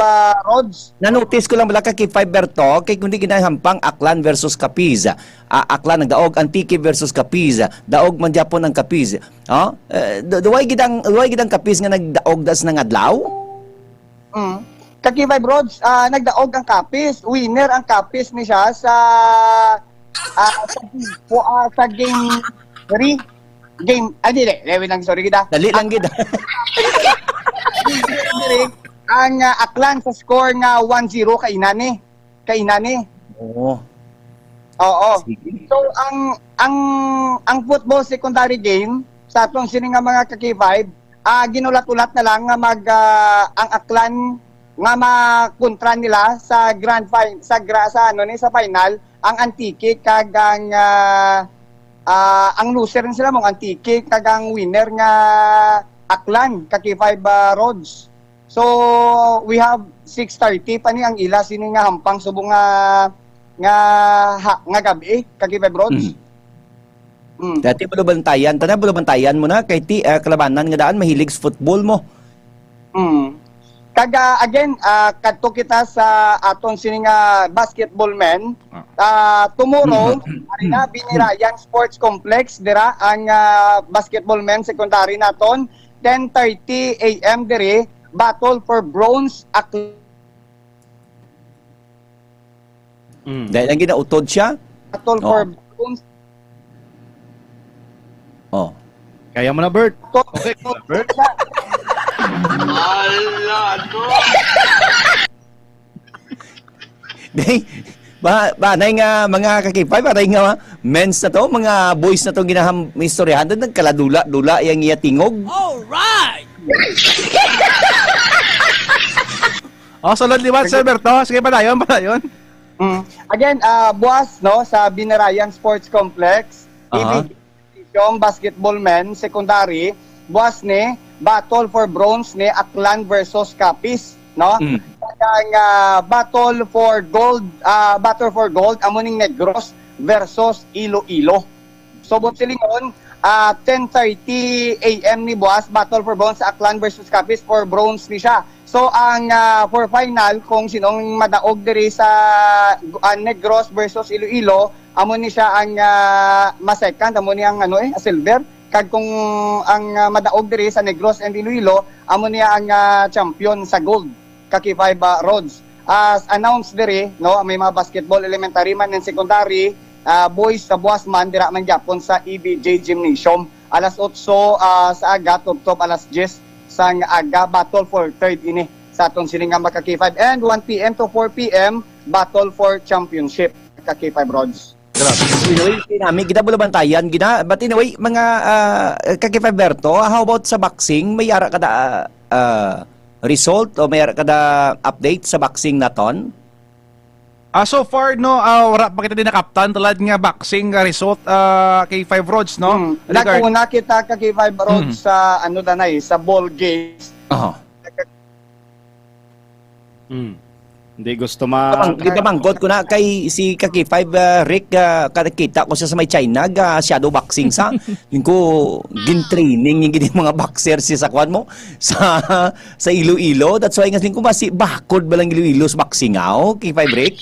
Rods. Na-notice ko lang bala Kaki-5 Berto, kay kundi ginahampang Aklan versus Capiz. Aklan ang daog, Antique versus Capiz. Daog man Japon ang Capiz. Duway gidang Capiz nga nagdaog das ng adlaw? Kaki-5 Rods, nagdaog ang Capiz. Winner ang Capiz ni siya sa game 3. Sorry kita. Dali lang gid. Ang Aklan sa score nga 1-0 kay Inani. Oo. So ang football secondary game sa atong sini nga mga Kaki-5, ginulat-ulat na lang nga ang Aklan nga makontra nila sa grand final sa final ang Antique kag ang loser sila mong Antique kag ang winner nga Aklan Kaki-5 Rods. So we have 6:30 pa ni ang ila sini nga hampang subong nga gabi Kaki-5 Rods. Dati bulubantayan, bulubantayan mo na kay kalabanan nga daan mahilig sa football mo. Kaga again kadto kita sa aton sini nga basketball men. Tomorrow arena Binirayan Sports Complex dira ang basketball men secondary naton 10:30 AM dire battle for bronze Dahil lang ginautod siya? Battle for bronze. Kaya mo na, Bert. Okay, Bert. Banay nga mga Kaki-5, banay nga men's na to, mga boys na to istoryahan doon, nagkaladula-dula yung iya tingog. Alright! Salad liwat, Sir Berto. Sige, padayon. Again, buwas no sa Binirayan Sports Complex, yung basketball men secondary, buwas ni battle for bronze ni Aklan versus Capiz, no? Ang battle for gold amoning Negros versus Iloilo. So bot silingon 10:30 AM ni buwas battle for bronze sa Aklan versus Capiz for bronze ni siya. So ang for final kung sinong madaog diri sa Negros versus Iloilo, amo ni siya ang ma-second, amo ni ang silver. Kag kung ang madaog diri sa Negros and Iloilo, amo niya ang champion sa gold, Kaki-5 Rods. As announced diri, no, may mga basketball elementary man and secondary, boys sa buwas man dira man gyapon sa EBJ Gymnasium. Alas 8 sa aga, top alas 10 sa aga, battle for third ini sa atong silingang Kaki-5. And 1 PM to 4 PM, battle for championship, Kaki-5 Rods. Anyway, kita bulabantayan, but anyway, mga Kaki-5 Berto, how about sa boxing? May ara kada result o may ara kada update sa boxing naton? So far, no, wala pa kita din na kaptan tulad nga boxing result kay 5 Rods, no? Nakuna kita kay 5 Rods sa sa ball games. Hindi gusto Di ba manggot ko na kay si Kaki-5 Rick, kita ko siya sa may China, shadow boxing sa. Yung ko, gin-training yung mga boxer siya sa kwan mo, sa Iloilo. That's why nga ko bakod ba lang Iloilo sa boxing Kaki-5 Rick?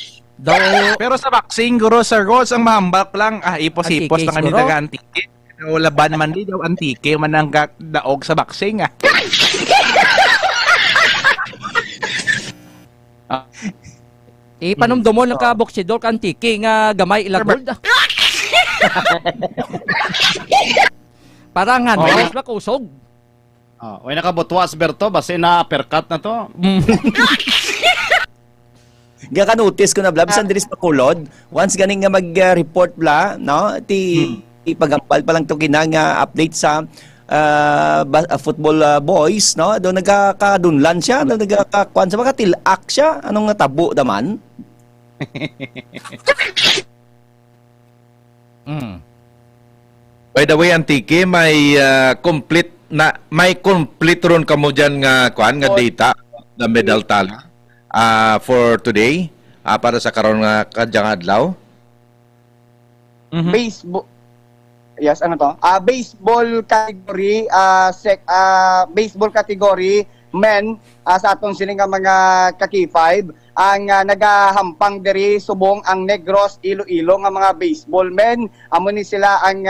Pero sa boxing, guro, Sir Rods, ang mahambak lang, ipos-ipos na kanila ka Antique. Laban man di daw Antique, man ang daog sa boxing, Ipanumdum mo ng kaboksidor ka Antique nga gamay ilagod. Parangan, mas ba kusog? Uy, nakabutwas, Berto, basi na percut na to. Gaka-notice ko na bla, bisan diris pakulod, once ganing nga mag-report bla, no, ipagampal pa lang to kinang update sa football boys, no, doon nagkakadunlan siya, doon nagkakakuan sa mga tilak siya, anong natabo naman? By the way, Antique, may complete na may complete ron kamo dyan nga kuan nga data na medal tally for today para sa karon nga kadyang adlaw. Baseball. Yes, ano to? Baseball category, baseball category men sa atong sining nga mga kaki-5 ang nagahampang diri subong ang Negros Iloilo nga mga baseball men. Amo ni sila ang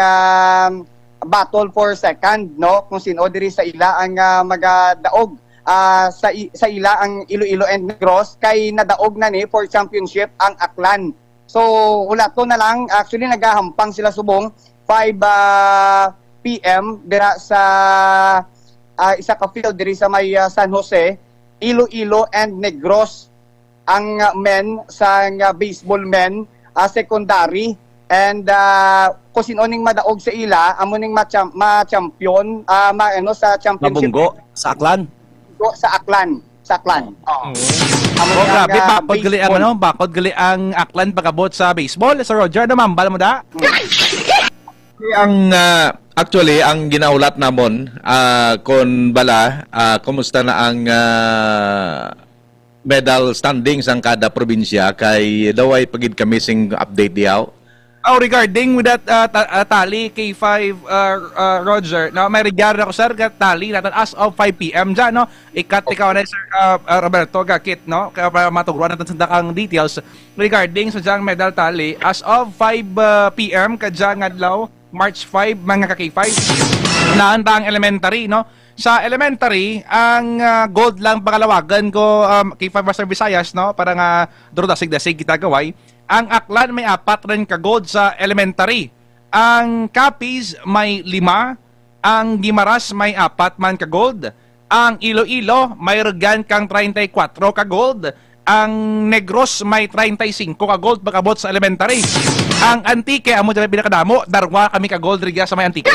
battle for second, no? Kung sino diri sa ila ang magadaog sa ila ang Iloilo and Negros kay nadaog na ni for championship ang Aklan. So wala to na lang, actually nagahampang sila subong 5 PM dira sa isa ka field diri sa may San Jose, Iloilo and Negros ang men sa baseball men secondary. And kung sino ning madaog sa ila, amo ning ma-champion sa championship. Mabunggo sa Aklan. Sa Aklan. Grabe, bakod gali ang Aklan pagabot sa baseball. So Roger, namambal mo da? Ang actually ang ginaulat namon kon bala kumusta na ang medal standings ang kada probinsya kay daway pagid kami sing update diaw. Regarding with that tally K5 Roger, no, may regard ako sir tally natin as of 5 PM dyan, no? Ikat ikaw na sir Roberto Gakit, no? Kaya para matuguan natin sa dakang details regarding sa diyang medal tally as of 5 PM kadyang adlaw March 5 mga ka-K5 naanda ang elementary, no? Sa elementary ang gold lang pangalawagan ko K5 Western Visayas, no? Para nga durudasig-dasig kita gaway. Ang Aklan may 4 rin ka-gold sa elementary. Ang Capiz may 5. Ang Guimaras may 4 man ka-gold. Ang Iloilo may regan kang 34 ka-gold. Ang Negros may 35 ka-gold pag-abot sa elementary. Ang Antique, amo dyan pinakadamo, darwa kami ka-gold rigya sa may Antique.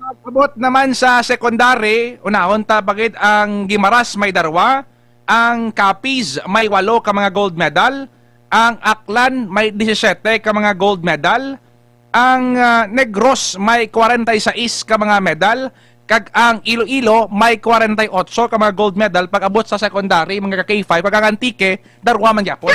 Pag-abot naman sa secondary, unahon tabagid ang Guimaras may darwa. Ang Capiz may 8 ka mga gold medal. Ang Aklan may 17 ka mga gold medal. Ang Negros may 46 ka mga medal. Kag ang Iloilo may 48 ka mga gold medal pag-abot sa secondary mga ka-K5. Kag ang Antique, darwa man gyapon.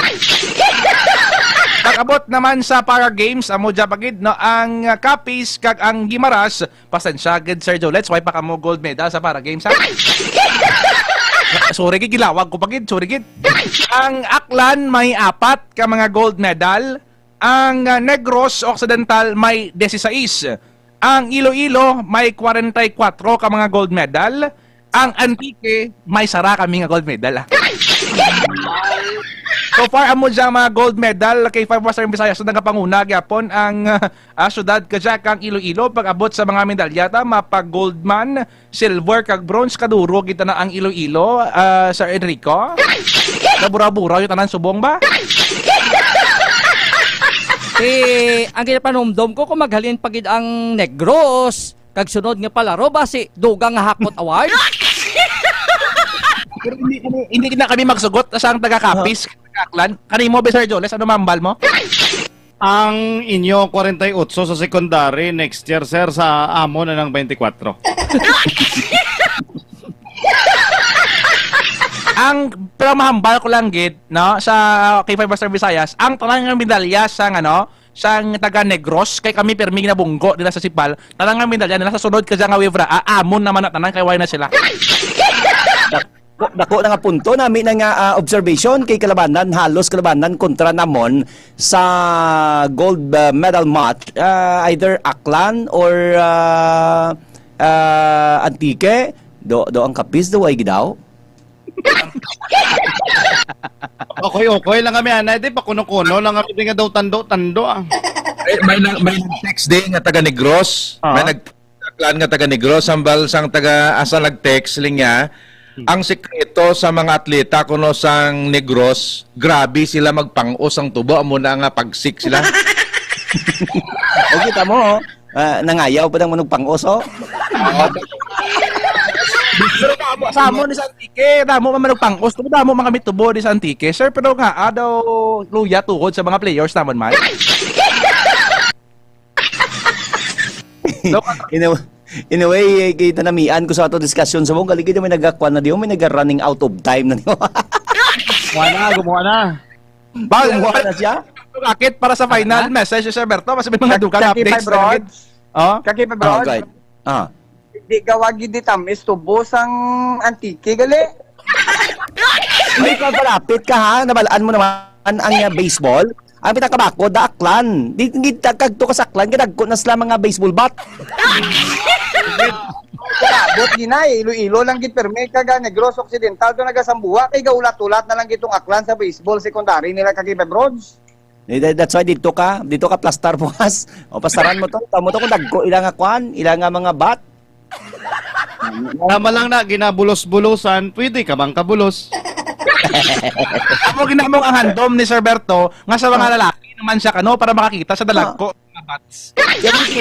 Pag-abot naman sa para games, amo dya pagid, no, ang Capiz kag ang Guimaras, pasensya gid Sir Jolets, why pa kamo gold medal sa para games ha? Sorry gid, gilawag ko pagid, sorry gid. Ang Aklan may 4 ka mga gold medal. Ang Negros Occidental may 16. Ang Iloilo may 44 ka mga gold medal. Ang Antique may sara kami nga gold medal. So far amo dyan mga gold medal kay 5 Western Visayas so nagapanguna gyapon ang syudad kadya kang Iloilo pag-abot sa mga medalyata mapag gold man, silver kag bronze kaduro kita na ang Iloilo Sir Enrico. Nabura-bura yung tanan subong ba? Ang ginapanomdom ko kung maghalin pagid ang Negros kag sunod nga palaro ba si Dugang Hakot Award? Pero hindi na kami magsugot sa ang taga-Capiz, Aklan. Kanimo ba Sir Joles, ano mambal mo? Ang inyo 48 sa secondary next year sir sa amo na ng 24. Pero mahambal ko lang gid, no, sa K5 Western Visayas, ang talangang medalya sa sang taga Negros kay kami perming na bunggo nila sa Sipal, talangang medalya nila sa sunod kadya nga Wivra, amon naman na tanan kay way na sila. Dako na nga punto namin na nga observation kay kalabanan, halos kalabanan kontra namon sa gold medal match, either Aklan or Antique, do ang Capiz do ay gidaw. Okay lang kami anay di pa kuno-kuno lang kami nga daw tando May text din nga taga Negros. May nag-Aklan nga taga Negros sambal sang taga asa nag-text linya. Ang sekreto sa mga atleta kuno sang Negros, grabe sila magpangos ang tubo amo na nga pagsik sila. O kita mo, nangayaw pa nang manugpangos oh. Pero sa amo ni Santique, damo man manugpangos, damo man kami tubo ni Santique. Sir, pero nga daw luya tuhod sa mga players naman man. Anyway, kita namian ko sa ato discussion sa mong galigid may nagakwan na diyo, may naga-running out of time na diyo. Gumawa na. Gumawa na siya? Bakit para sa final message si Sir Berto, mas may mga dugang updates na gamit. Kakipa Brod. Hindi gawagi di tamis tubos ang antike gali. May palapit ka ha, nabalaan mo naman ang baseball. Ang pinakabako, da aklan. Di kagto ka sa aklan, kadagko na sila mga baseball bat. Bot ginay, Iloilo lang git perme kaga Negros Occidental to nagasambuha kay gaulat-ulat na lang gitong aklan sa baseball secondary nila Kakipa Brods. That's why dito ka plastar bukas. O pastaran mo to, tamo to kung dagko ilang akwan, ilang mga bat. Tama lang na ginabulos-bulosan, pwede ka bang kabulos? Amo ginamong ang handom ni Sir Berto nga sa mga lalaki naman siya kano para makakita sa dalagko mga bats.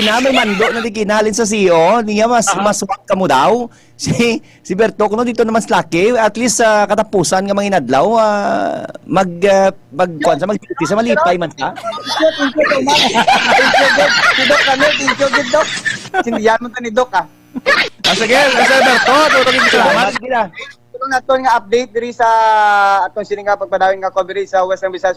Yan may mando na di kinalin sa CEO, niya mas wag ka mo daw. Si Berto kuno dito naman sa laki, at least katapusan nga mga inadlaw mag-duty sa malipay man ta. Dok kami, Dok. Sindihan mo ta ni Dok Sige, Sir Berto, tutugin salamat. Ito nato nga update diri sa atong sininga pagpadawin nga coverage sa Western Visayas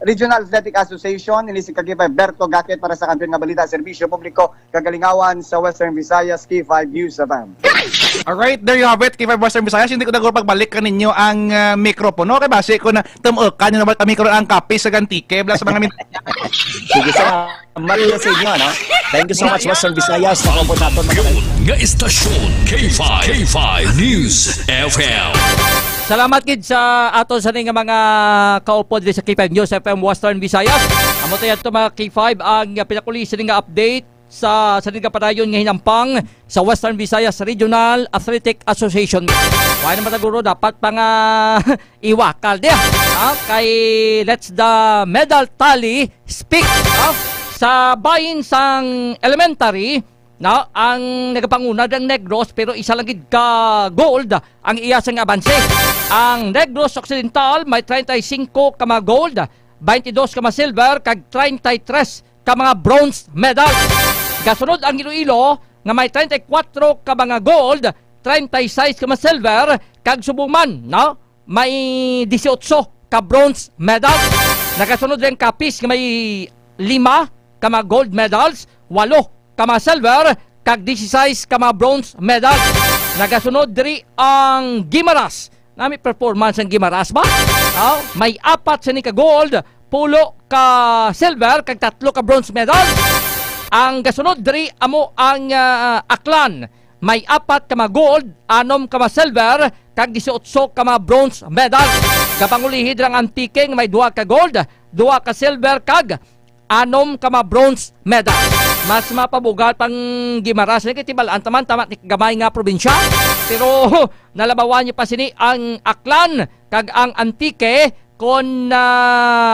Regional Athletic Association ini si Kakipa Berto Gakit para sa kampiyon nga balita serbisyo publiko kagalingawan sa Western Visayas K5 News FM. Alright, there you have it, K5 Western Visayas. Hindi ko na pagbalik ka ninyo ang mikropono kay base ko na tumukan nyo na mikro ang kape sa gantike bla sa mga Sige sa Maria sa inyo, no? Thank you so much, Western Visayas. Nga istasyon K5 News FM. Salamat kid sa ato sa nga mga kaupo diri sa K5 News FM Western Visayas. Amo to yadto mga K5 ang pinakuli sa nga update sa nga padayon nga hinampang sa Western Visayas Regional Athletic Association. Why naman taguro dapat pang iwakal dia. Kay let's the medal tally speak. Sa bayin sang elementary na ang nagapanguna ng Negros pero isa lang gid ka gold ang iya sang abanse. Ang Negros Occidental may 35 ka mga gold, 22 ka mga silver kag 33 ka mga bronze medal. Kasunod ang Iloilo nga may 34 ka mga gold, 36 ka mga silver kag Subuman no may 18 ka bronze medal. Nakasunod rin Capiz nga may 5 ka mga gold medals, 8 ka mga silver kag 16 ka mga bronze medal. Nagasunod diri ang Guimaras. Nami performance ang Guimaras ba? May 4 sa ni ka gold, 10 ka silver kag 3 ka bronze medal. Ang gasunod diri amo ang Aklan. May 4 ka mga gold, 6 ka mga silver kag 18 ka mga bronze medal. Kapangulihid ang Antique may 2 ka gold, 2 ka silver kag 6 ka mga bronze medal. Mas mapabugal pang Guimaras ni kitibalaan taman tamat ni gamay nga probinsya. Pero nalabawan niya pa sini ang Aklan kag ang Antique kon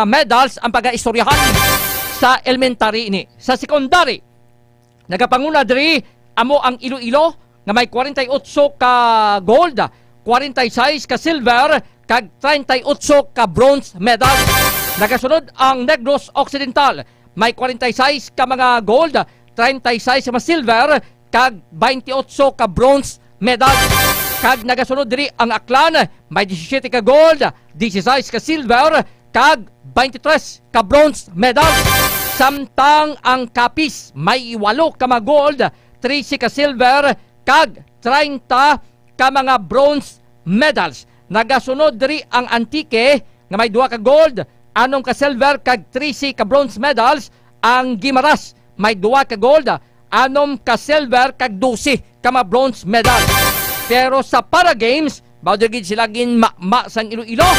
medals ang pag-istoryahan sa elementary ini. Sa secondary nagapanguna diri amo ang Iloilo nga may 48 ka gold, 46 ka silver kag 38 ka bronze medal. Nagasunod ang Negros Occidental may 46 ka mga gold, 36 ka mga silver kag 28 ka bronze medal. Kag nagasunod diri ang Aklan may 17 ka gold, 16 ka silver kag 23 ka bronze medal. Samtang ang Capiz may 8 ka mga gold, 13 ka silver kag 30 ka mga bronze medals. Nagasunod diri ang Antique nga may 2 ka gold, 6 ka silver kag 13 ka bronze medals. Ang Guimaras may 2 ka gold, 6 ka silver kag 12 ka mga bronze medal. Pero sa Para Games, bawdagid sila gin sang Iloilo.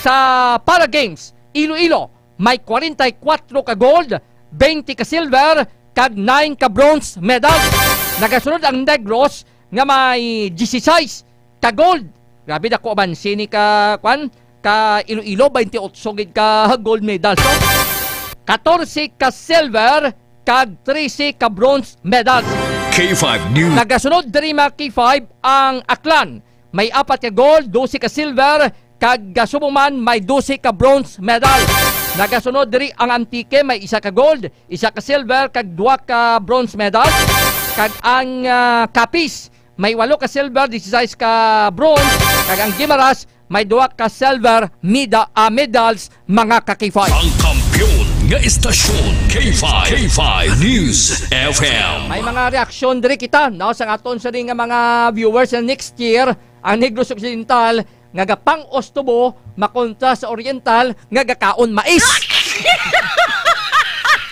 Sa Para Games, Iloilo may 44 ka gold, 20 ka silver kag 9 ka bronze medal. Nagasunod ang Negros nga may 16 ka gold. Grabe dako man sini ka Iloilo 28 gid ka gold medal. So 14 ka silver kag 13 ka bronze medal. K5 News. Nagasunod diri mga K5 ang Aklan. May 4 ka gold, 12 ka silver kag Subuman may 12 ka bronze medal. Nagasunod diri ang Antique may 1 ka gold, 1 ka silver kag 2 ka bronze medal. kag ang Capiz may 8 ka silver, 16 ka bronze, kag ang Guimaras may 2 ka silver medals mga ka-K5. Ang kampiyon nga istasyon K5 News FM. May mga reaksyon diri kita no sa aton sa nga mga viewers na next year ang Negros Occidental nga gapang Ostobo makontra sa Oriental nga gakaon mais.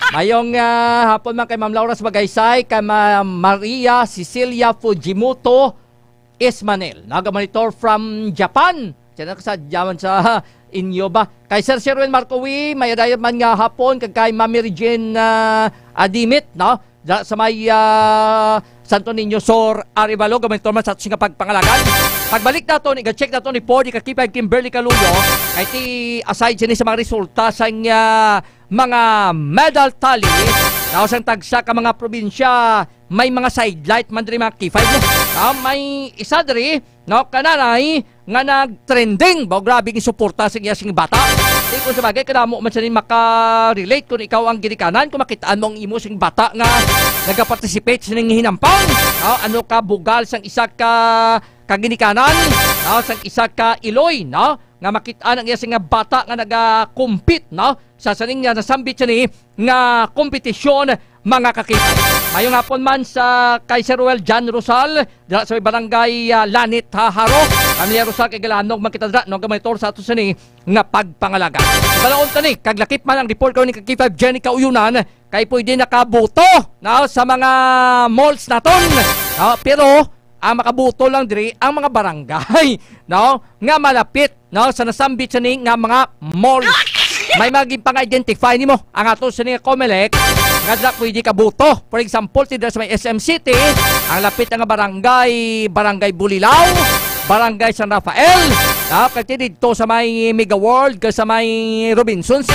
Mayong hapon man kay Ma'am Laura Bagaysay, kay Maria Cecilia Fujimoto Ismanel. Naga-monitor from Japan. Diyan sa Japan sa inyo ba? Kay Sir Sherwin Marcowi, may dayon man nga hapon kay Mami Regine Adimit, no? Sa may Santo Niño Sor Arevalo, gamanitor man sa ating pagpangalagan. Pagbalik nato, i-check nato ni Podi Kakipay Kimberly Caluyo, kay ti aside siya sa mga resulta sa mga medal tally, nausang tagsa ka mga probinsya, may mga sidelight man diri mga K5 mo. May isa diri, no, kananay nga nag-trending, ba grabe ng suporta sa iyang bata. Di kung sabagay, kanamo man siya maka-relate kung ikaw ang ginikanan, kung makitaan mo ang imo sing bata nga nag-participate sa nang hinampang. Ano ka bugal sang isa ka kaginikanan, no, sang isa ka iloy, no, nga makitaan ang iyang bata nga naga-compete, no, sa saning nga nasambit siya ni nga kompetisyon mga kakitan. Mayong hapon man sa kay Sir Ruel John Rosal sa barangay Lanit Haro. Pamilya Rosal kay Galanog makita no gamanitor sa ato sini nga pagpangalaga. Balaon tani kaglakip man ang report ko ni K5 Jenny Kauyunan kay pwede nakaboto no, sa mga malls naton. No, pero ang makabuto lang diri ang mga barangay no nga malapit no sa nasambit sini nga mga malls. May maging pang-identify nimo ang ato sa nga Comelec nga dira pwede ka buto. For example, dira sa may SM City, ang lapit nga barangay Bulilao, barangay San Rafael, kaya dito sa may Mega World, sa may Robinsons,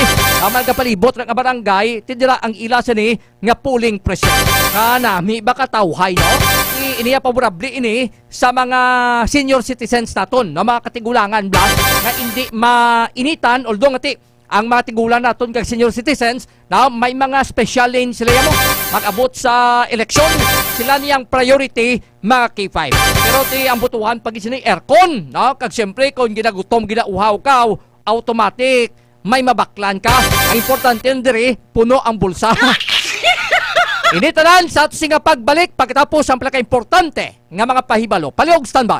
magkapalibot nga barangay, dira ang ila sa ni nga polling presyon. Nami baka tawhay, no? Iniya paborable ini sa mga senior citizens naton, no? Mga katigulangan ba, nga hindi mainitan, although ngati, ang mga tigulan naton kag senior citizens na may mga special lane sila mo mag-abot sa eleksyon, sila niyang priority mga K5. Pero ti ang butuhan pag isini aircon, no? Kag siyempre kung ginagutom ginauhaw ka, automatic may mabaklan ka. Ang importante diri puno ang bulsa. Initanan sa ato singa pagbalik pagkatapos ang pinaka-importante nga mga pahibalo. Paliog standby.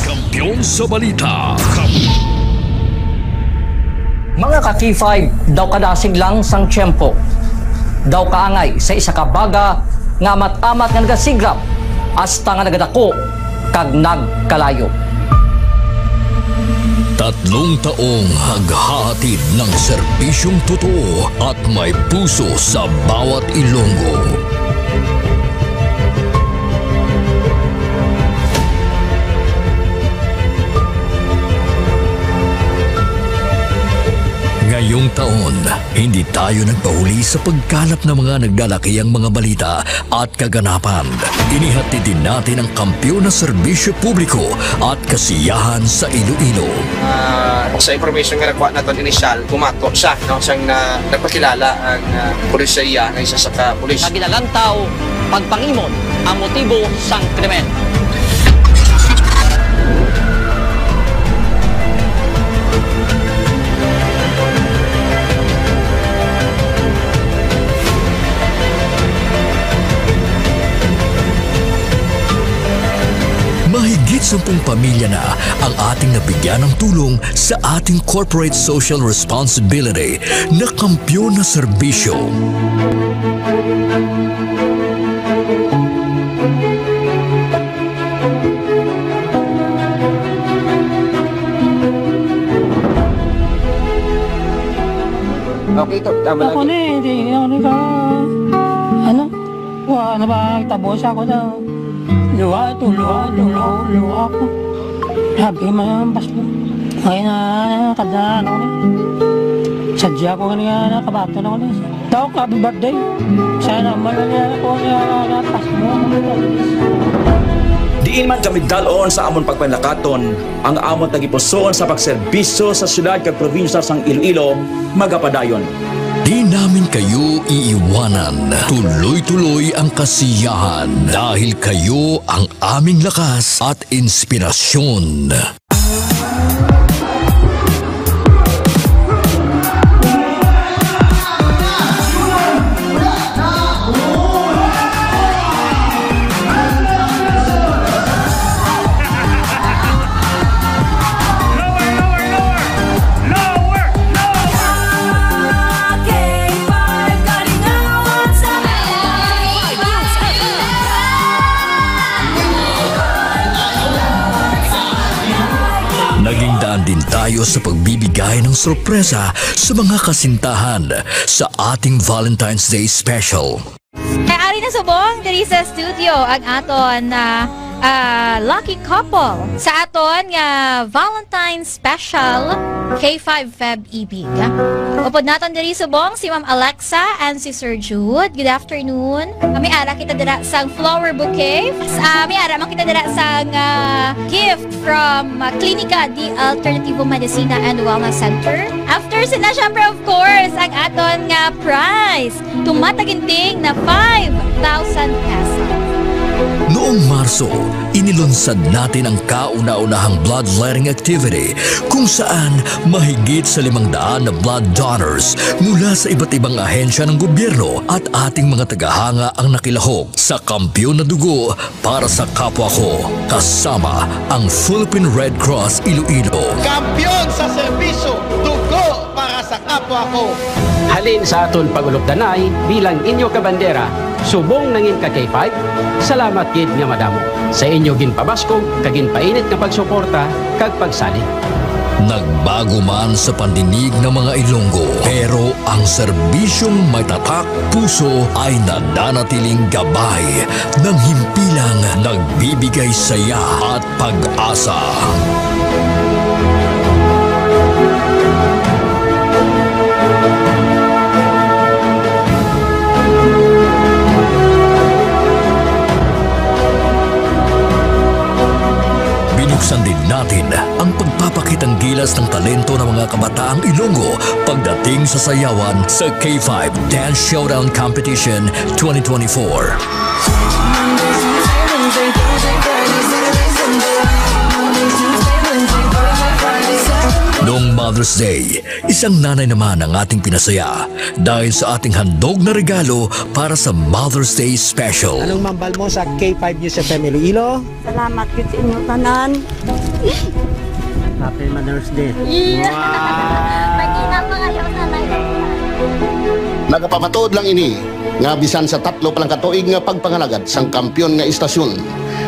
Kampiyon sa balita. Mga ka-K5, daw kadasig lang sang tiyempo. Daw kaangay sa isa ka baga nga amat-amat nga nagasigrap hasta nga nagadako kag nagkalayo. 3 taong haghahatid ng serbisyong totoo at may puso sa bawat Ilonggo. Ngayong taon, hindi tayo nagpahuli sa pagkalap ng mga naglalakihang mga balita at kaganapan. Inihatid din natin ang kampiyon na serbisyo publiko at kasiyahan sa Iloilo. Sa information nga nakuha natin inisyal, pumato siya, no? Siyang nagpakilala ang pulisya ng isa sa ka-pulis. Kagilalang tao, pagpangimon ang motibo sang krimen. Mahigit 10 pamilya na ang ating nabigyan ng tulong sa ating corporate social responsibility na kampiyon na serbisyo. Okay, ito. Tama lagi. Ako na eh. Hindi ako ka. Ano? Wala na ba? Tabos ako daw. Luha ko. Sabi mo yung basbo. Ngayon na kadaan ako na. Sadya ko nga nakabato na ako na. Daw ka, happy birthday. Sana malala ko na pasmo. Diin man kami dalon sa amon pagpanlakaton, ang amon tagipusoon sa pagserbisyo sa syudad kag probinsya sang Iloilo magapadayon. Di namin kayo iiwanan. Tuloy-tuloy ang kasiyahan dahil kayo ang aming lakas at inspirasyon. Din tayo sa pagbibigay ng sorpresa sa mga kasintahan sa ating Valentine's Day Special. Ari na subong diri sa studio ang aton na lucky couple sa aton nga Valentine's Special K5 Feb Ibig. Upod naton diri subong si Ma'am Alexa and si Sir Jude. Good afternoon. May ara kita dira sang flower bouquet. May ara man kita dira sang gift from Clinica di Alternativo Medicina and Wellness Center. After sina syempre of course ang aton nga prize tumataginting na 5,000 pesos. Noong Marso, inilunsad natin ang kauna-unahang bloodletting activity kung saan mahigit sa 500 na blood donors mula sa iba't ibang ahensya ng gobyerno at ating mga tagahanga ang nakilahok sa Kampiyon na Dugo para sa kapwa ko, kasama ang Philippine Red Cross Iloilo. Kampiyon sa serbisyo, dugo para sa kapwa ko. Halin sa aton pagulupdanay bilang inyo kabandera, subong nangin ka K5, salamat gid nga madamo. Sa inyo ginpabaskog, kaginpainit nga pagsuporta, kag pagsali. Nagbago man sa pandinig ng mga Ilonggo, pero ang serbisyong may tatak puso ay nananatiling gabay ng himpilang nagbibigay saya at pag-asa. Binuksan din natin ang pagpapakitang gilas ng talento ng mga kabataang Ilonggo pagdating sa sayawan sa K5 Dance Showdown Competition 2024. Noong Mother's Day, isang nanay naman ang ating pinasaya dahil sa ating handog na regalo para sa Mother's Day Special. Anong mambal mo sa K5 News FM Iloilo? Salamat yun sa inyo tanan. Happy Mother's Day. Yeah. Mag-ina pa kayo nanay. Nagapamatuod lang ini nga bisan sa 3 palang katuig nga pagpangalagad sang kampiyon nga istasyon.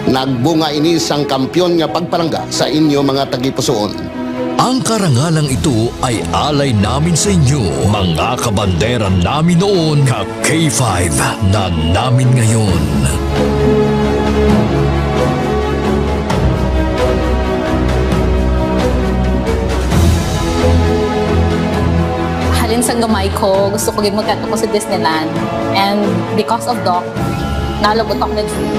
Nagbunga ini sang kampiyon nga pagpalangga sa inyo mga tagipusoon. Ang karangalang ito ay alay namin sa inyo, mga kabandera namin noon, ka K5 na namin ngayon. Halin sa gamay ko, gusto ko magkato ko sa Disneyland. And because of Doc, nalabot ako nag-free.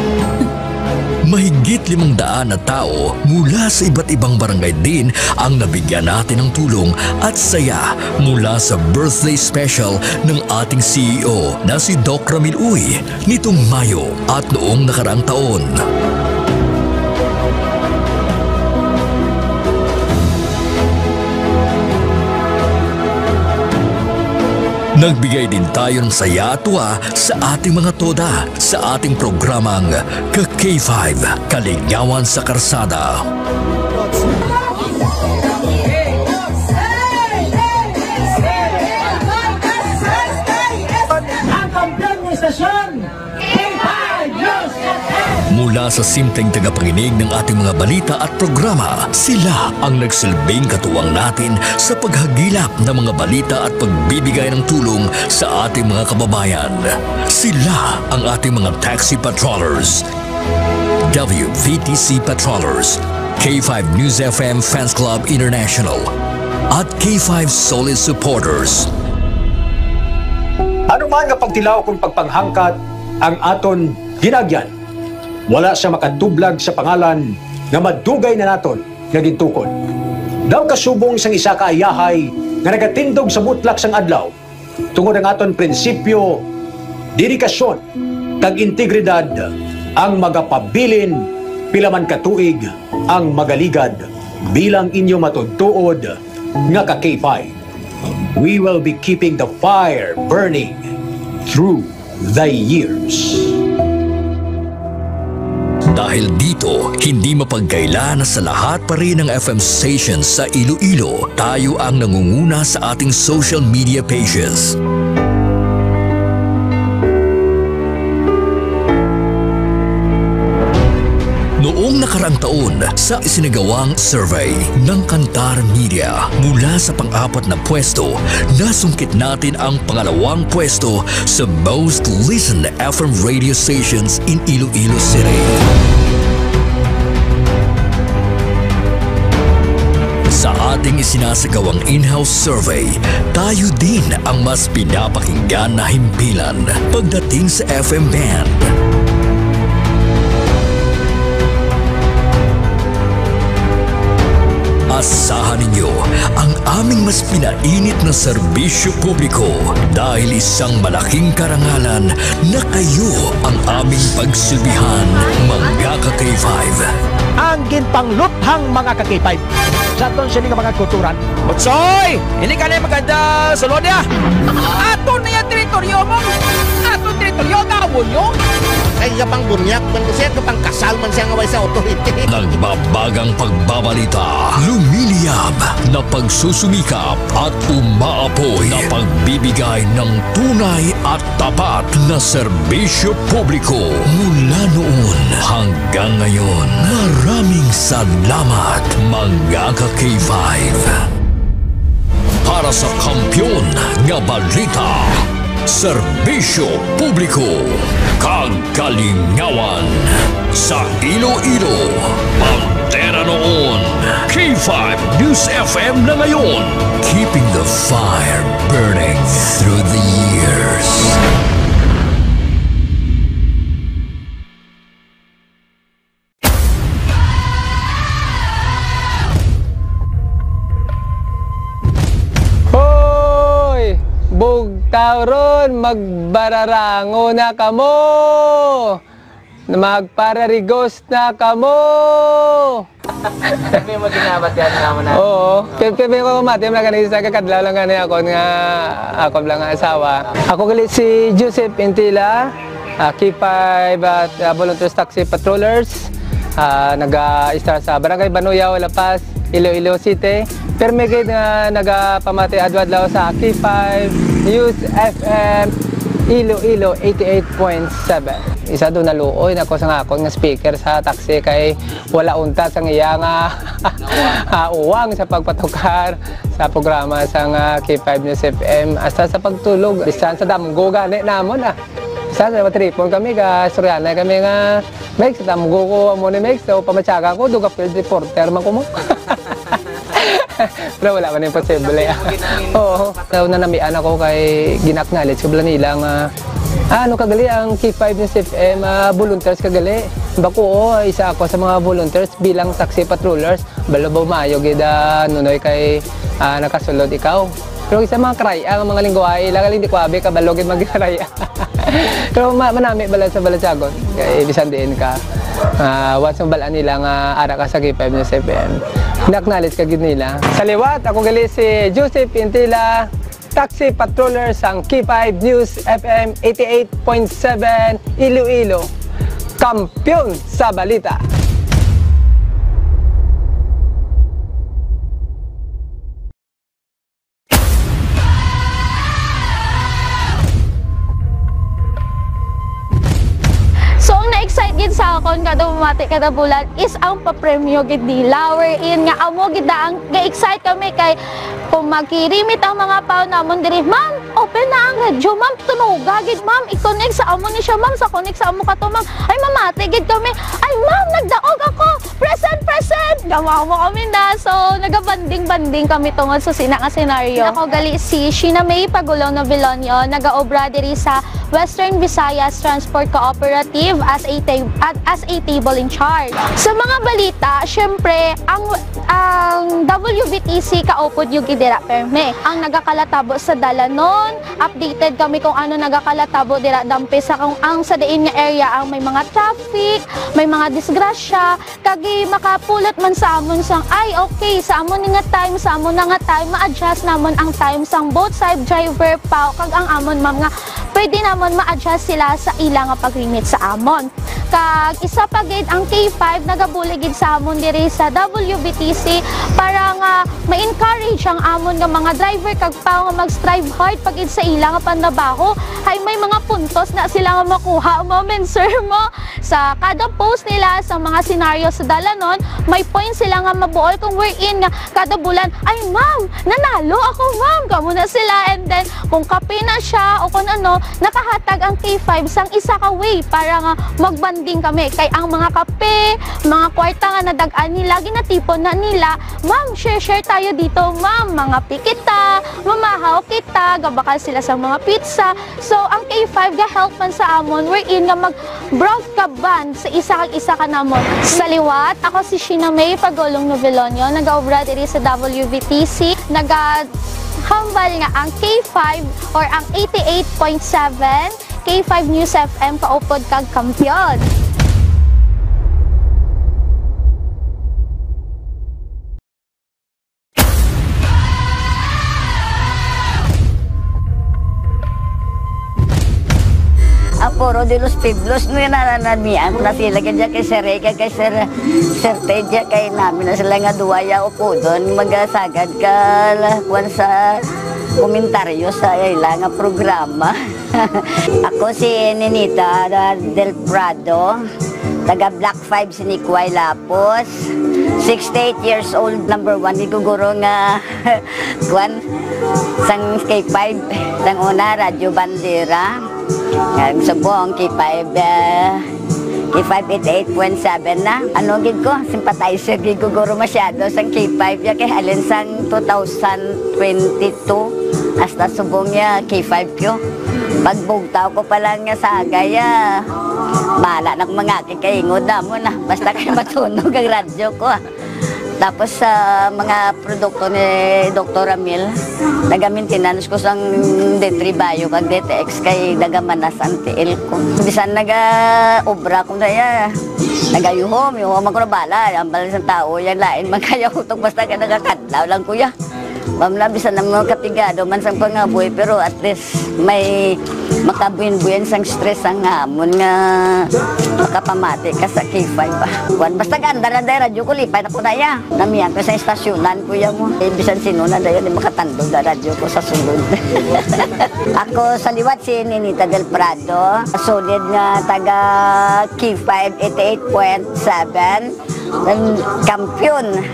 Mahigit 500 na tao mula sa iba't ibang barangay din ang nabigyan natin ng tulong at saya mula sa birthday special ng ating CEO na si Doc Ramil Uy nitong Mayo at noong nakaraang taon. Nagbigay din tayo ng saya at tuwa sa ating mga toda sa ating programang Ka-K5, Kaligawan sa Karsada. Ang kampiyon ng istasyon, K5 News FM! Mula sa simpleng tagapanginig ng ating mga balita at programa, sila ang nagsilbing katuwang natin sa paghagilap ng mga balita at pagbibigay ng tulong sa ating mga kababayan. Sila ang ating mga taxi patrollers, WVTC patrollers, K5 News FM Fans Club International, at K5 Solid Supporters. Ano man nga pagtilaw kung pagpanghangkat ang aton ginagyan, wala siya makatublag sa pangalan nga madugay na naton nga gintukod. Daw kasubong sang isa ka ayahay nga nagatindog sa mutlak sang adlaw, tungod ang aton prinsipyo, dedikasyon, kag integridad ang magapabilin pilaman katuig ang magaligad bilang inyo matudtuod nga ka K5. We will be keeping the fire burning through the years. Dahil dito, hindi mapagkaila na sa lahat pa rin ng FM stations sa Iloilo, tayo ang nangunguna sa ating social media pages. Noong nakaraang taon, sa isinagawang survey ng Kantar Media, mula sa pang-apat na pwesto, nasungkit natin ang pangalawang pwesto sa most listened FM radio stations in Iloilo City. Sa ating isinasagawang in-house survey, tayo din ang mas pinapakinggan na himpilan pagdating sa FM band. Asahan ninyo ang aming mas pinainit na serbisyo publiko dahil isang malaking karangalan na kayo ang aming pagsilbihan, mga ka-K5. Ang ginpangluthang mga ka-K5 sa aton sila mga kulturan. Utsoy! Hindi ka na maganda sulod niya! Ato na yung teritoryo mo! Ato teritoryo, gawon nyo! Ay, kapang bunyak, man ko siya, kapang kasal man siya ngaway sa authority. Nagbabagang pagbabalita, lumiliyab na pagsusumikap at umaapoy na pagbibigay ng tunay at tapat na serbisyo publiko. Mula noon hanggang ngayon, maraming salamat, mga ka-K5. Para sa kampyon nga balita, serbisyo publiko, kagalingawan sa Iloilo, Pantera noon, K5 News FM na ngayon, keeping the fire burning through the years. Bugtauron, magbararango na kamo, magpararigos na kamo. Sabi mo ginabat yan naman na? Oo, sabi ko mati, mga kanisa kakadlaw lang ganyan ako nga ako lang ang asawa. Ako galit si Joseph Intila, K5 at Volunteers Taxi Patrollers, nag-start sa Barangay Banuyao, La Paz, Iloilo City. Pero may nga nagpamati adwadlaw sa K5 News FM Iloilo 88.7. Isa doon naluoy na ko sa ngakon nga speaker sa taxi kay wala unta sa iya nga uwang sa pagpatukar sa programa sa K5 News FM hasta sa pagtulog. Bisan sa damgo gani namon Sa matripon kami ka Soriana kami nga Mex sa damgo ko mo ni Mex so pamatsaga ko duga field reporter man ko mo. Pero wala man imposible. Oo. Daw na namian ako kay ginaknalit ko bala nila nga ano kagali ang K5 News FM volunteers kagali. Bako isa ako sa mga volunteers bilang taxi patrollers. Balabaw maayo gida nunoy kay nakasulod ikaw. Pero isa mga kraya ang mga lingwahe lang hindi ko abi kabalogin magkraya. Pero manami bala sa Balasagon kay bisan diin ka. Once ang balaan nila nga ara ka sa K5 News FM. Naknalis ka gid nila. Sa liwat ako gali si Joseph Intila, taxi patroller sang K5 News FM 88.7 Iloilo. Kampiyon sa balita. So, ang na-excite gid sa akon kada bumati kada bulan is ang papremyo gid nila wherein nga amo gid ang ga-excite kami kay kung magkirimit ang mga pao namon diri, ma'am, open na ang radyo, ma'am, tunuga gid, ma'am, i-connect sa amo ni siya, ma'am, sa connect sa amo kato, ma'am, ay mamati gid kami, ay ma'am, nagdaog ako, present, gamaw mo kami na, so naga-banding kami tungod sa sina nga senaryo. Ako gali si Sheena May Pagulong Novelonio, nag-aobra diri sa Western Visayas Transport Cooperative as a table in charge. Sa mga balita, syempre, ang WBTC kaupod yung gidira perme. Ang nagakalatabo sa Dalanon, updated kami kung ano nagakalatabo dira dampi sa kung ang sa diin nga area ang may mga traffic, may mga disgrasya, kagi makapulot man sa amon sang ay okay sa amon nga time, sa amon nga time ma-adjust namon ang time sang both side driver pa kag ang amon ma'am nga pwede namon ma-adjust sila sa ilang nga pag-limit sa amon. Kag isa pa gid ang K5 nagabuligid sa amon diri sa WBTC para nga ma-encourage ang amon nga mga driver kag pao nga mag-strive hard pagid sa ilang nga pandabaho hay may mga puntos na sila nga makuha mo men sir mo sa kada post nila sa mga senaryo sa Dalanon may point sila nga mabuol kung we're in nga kada bulan ay ma'am nanalo ako ma'am kamo na sila and then kung kape na siya o kung ano nakahatag ang K5 sang isa ka way para nga magbanding kami kay ang mga kape mga kwarta nga nadagan nila ginatipon na nila ma'am share tayo dito ma'am mga pikita mamahaw kita gabakal sila sa mga pizza so ang K5 ga help man sa amon we're in nga mag broadcast sa isa ka namon sa liwat ako si Sheena May Pagulong Novelonio nagaobra diri sa WBTC hambal nga ang K5 or ang 88.7 K5 News FM kaupod kag kampiyon. Aporo de los Pueblos no nananamian na sila kaya kay Sir Rey kay Sir Teja kay namin na sila nga duwaya upo doon magasagad ka kwan sa komentaryo sa ilang nga programa. Ako si Ninita del Prado, taga Black 5 si Nikway Lapos, 68 years old, number 1 iguguro nga kwan sang K5 sang una Radyo Bandera. Sa buong K5 88.7 na. Ano gid ko, sympathizer gid ko guro masyado sang K5 ya kay alin sang 2022 hasta subong ya K5 ko. Pagbugtaw ko pa lang nga sagay bala na mga kikaingod na mo na basta kay matunog ang radyo ko. Tapos sa mga produkto ni Dr. Ramil, naga-maintenance ko sang D3 Bio kag DTX kay nagamanas ang TL ko. Bisan naga-obra ko na ya, nagayuhom, yung ako na bala, ang bala ng tao, yan lain, magkayahutok basta ka nagakadlaw lang kuya. Mamla, bisan ng mga katigado man sang pangaboy, pero at least may makabuin-buin sang stress ang hamon nga makapamati ka sa K5 ba. Basta ganda na dahil radyo ko, lipay na po na ya. Namiyan ko sa estasyonan kuya mo. Bisan sino na dahil makatandog na radyo ko sa sulod. Ako sa liwat si Ninita del Prado, solid nga taga K5 88.7, kampiyon.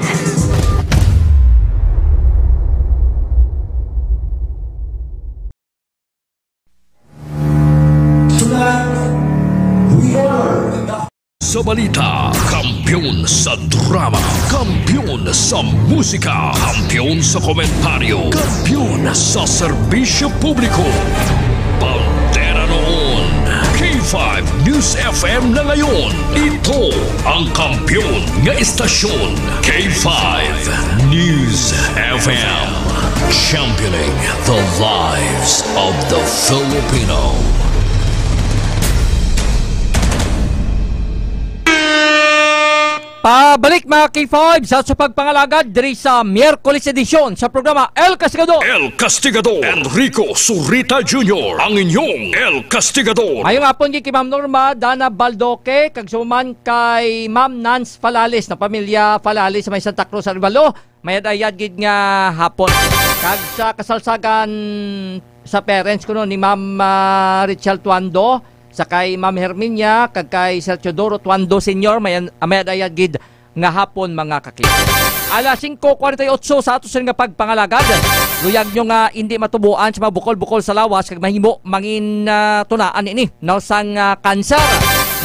Sa balita, kampiyon sa drama, kampiyon sa musika, kampiyon sa komentaryo, kampiyon sa serbisyo publiko. Bandera noon, K5 News FM na ngayon. Ito ang kampiyon nga istasyon, K5 News FM. Championing the lives of the Filipino. Pabalik mga K5 sa pagpangalagad diri sa Miyerkules edisyon sa programa El Castigador. El Castigador, Enrico Zurita Jr., ang inyong El Castigador. Ayong hapon kay Ma'am Norma Dana Baldoque, kag suman kay Ma'am Nance Falales na pamilya Falales sa may Santa Cruz Arevalo. Mayad-ayad gid nga hapon. Kag sa kasalsagan sa parents ko no, ni Ma'am Richel Tuando, sa kay Ma'am Herminia, kag kay Sir Teodoro Tuando Sr., mayad-ayad gid nga hapon mga kakit. Alas 5:48 sa atos nga pagpangalagad. Luyag nyo nga hindi matubuan sa mga bukol-bukol sa lawas kag mahimo mangin tunaan ini no sang cancer.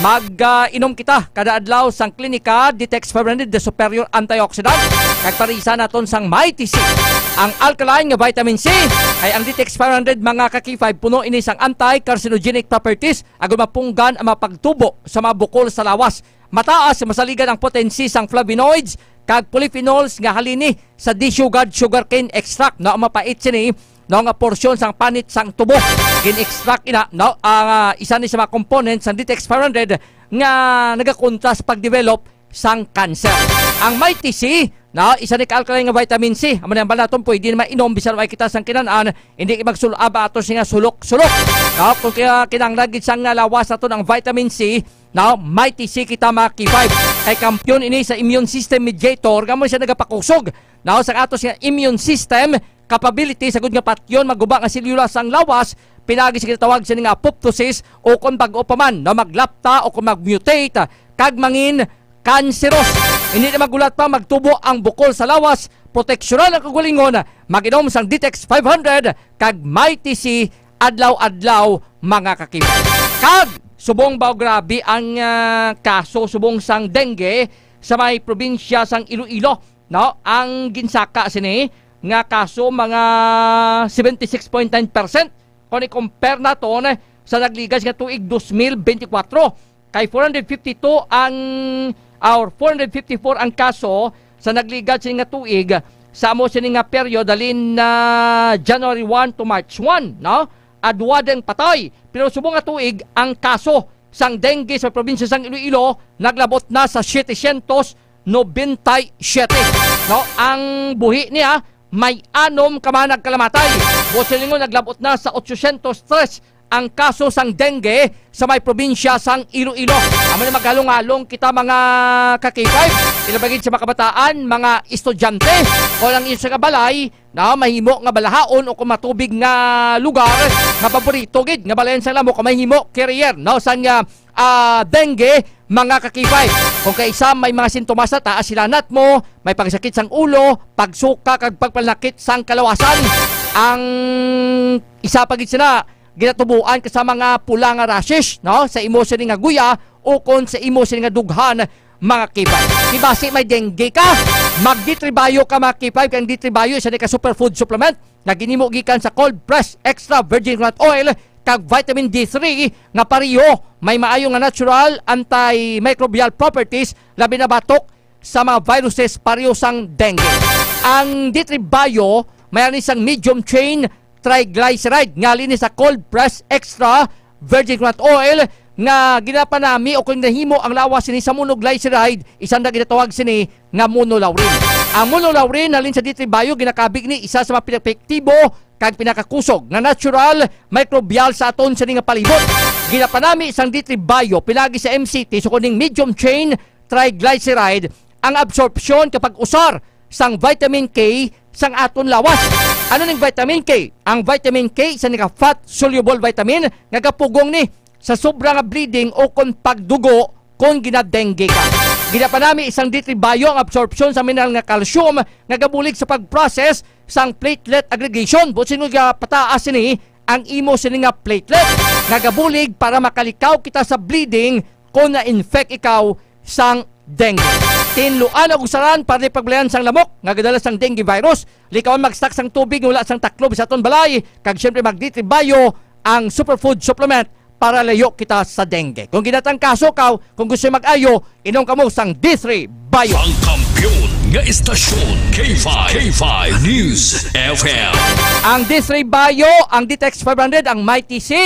Mag-inom kita kada adlaw sang klinika Ditex 500 de Superior Antioxidant kag parisa naton sang Mighty C. Ang alkaline nga vitamin C ay ang Ditex 500 mga kaki-5 puno ini sang anti-carcinogenic properties agon mapunggan ang mapagtubo sa mga bukol sa lawas. mataas masaligan ang potensi sang flavonoids kag polyphenols nga halini sa desugared sugarcane extract na mapait sini no nga porsyon sang panit sang tubo gin-extract ina no ang isa ni sa mga components sang DTX 500 nga nagakontra sa pag-develop sang cancer. Ang Mighty C, no, isa ni ka-alkaline nga vitamin C. Amo nang balaton pwede na mainom bisan way kita sang kinan-an, hindi magsulaba ato singa sulok-sulok. No, kung kinahanglan gid sang lawas ato ang vitamin C, no, Mighty C kita maki-5. Kay kampiyon ini sa immune system mediator, gamon siya nagapakusog. No, sa ato singa immune system capability sa gud nga patyon maguba nga selula sang lawas pinagi sa tawag sa nga apoptosis o kung pag-o pa man no, maglapta o kung mag-mutate kag mangin cancerous. Hindi na magulat pa magtubo ang bukol sa lawas, proteksyonan ang kagalingon, mag-inom sang DTX 500 kag Mighty C adlaw-adlaw mga kakip. Kag subong baw grabe ang kaso subong sang dengue sa may probinsya sang Iloilo, no? Ang ginsaka sini nga kaso mga 76.9% kung i-compare naton sa nagligas nga tuig 2024 kay 452 ang 454 ang kaso sa nagligad sa nga tuig sa amo sini nga period dalin na January 1 to March 1, no? Adwa deng patay. Pero subong nga tuig ang kaso sang dengue sa probinsya sang Iloilo naglabot na sa 797, no? Ang buhi niya may 6 ka man nagkalamatay. Boselingon naglabot na sa 803 ang kaso sang dengue sa may probinsya sang Iloilo. Amo na maghalong-halong kita mga kakipay, ilabagin sa mga kabataan, mga estudyante, o lang isa nga balay, na mahimo nga balahaon o kung matubig nga lugar, nga paborito gid, nga balayan sa lamo, kung mahimo carrier, no, sang dengue, mga kakipay. Kung kaisa may mga sintomas na taas silanat mo, may pagsakit sang ulo, pagsuka, kag pagpalakit sang kalawasan, ang isa pagit sila, ginatubuan ka sa mga pula nga rashes, no? Sa emotion nga guya o kon sa emotion nga dughan mga kipay. Ibasi may dengue ka, magditribayo ka mga kipay, kang ditribayo isa ni ka superfood supplement na ginimo gikan sa cold press extra virgin coconut oil kag vitamin D3 nga pariyo may maayo nga natural antimicrobial properties labi na batok sa mga viruses pariyo sang dengue. Ang D3 Bio may isang medium chain triglyceride nga linis sa cold press extra virgin coconut oil nga ginapanami o kung nahimo ang lawas sini sa monoglyceride isang na ginatawag sini nga monolaurin. Ang monolaurin nalin sa D3 Bio ginakabig ni isa sa mga pinaka-epektibo kag pinakakusog nga natural microbial sa aton sini nga palibot. Ginapanami isang D3 Bio pinagi sa MCT so kuning medium chain triglyceride ang absorption kapag usar sang vitamin K sang aton lawas. Ano ning vitamin K? Ang vitamin K isa ni ka fat soluble vitamin nga kapugong ni sa sobra nga bleeding o kon pagdugo kung ginadengue ka. Ginapanami isang D3 Bio ang absorption sa mineral nga calcium nga gabulig sa pag-process sang platelet aggregation. Busin nga pataas ni ang imo sini nga platelet nga gabulig para makalikaw kita sa bleeding kung na-infect ikaw sang dengue. Tinluan ang usaran para ipaglayan sang lamok nga gadala sang dengue virus. Likawan mag-stack sang tubig wala sang taklob sa aton balay kag syempre mag D3 Bio ang superfood supplement para layo kita sa dengue. Kung ginatang kaso kaw, kung gusto mag-ayo, inom ka mo sang D3 Bio. Ang kampiyon nga istasyon K5 News FM. Ang D3 Bio, ang DTX 500, ang Mighty C,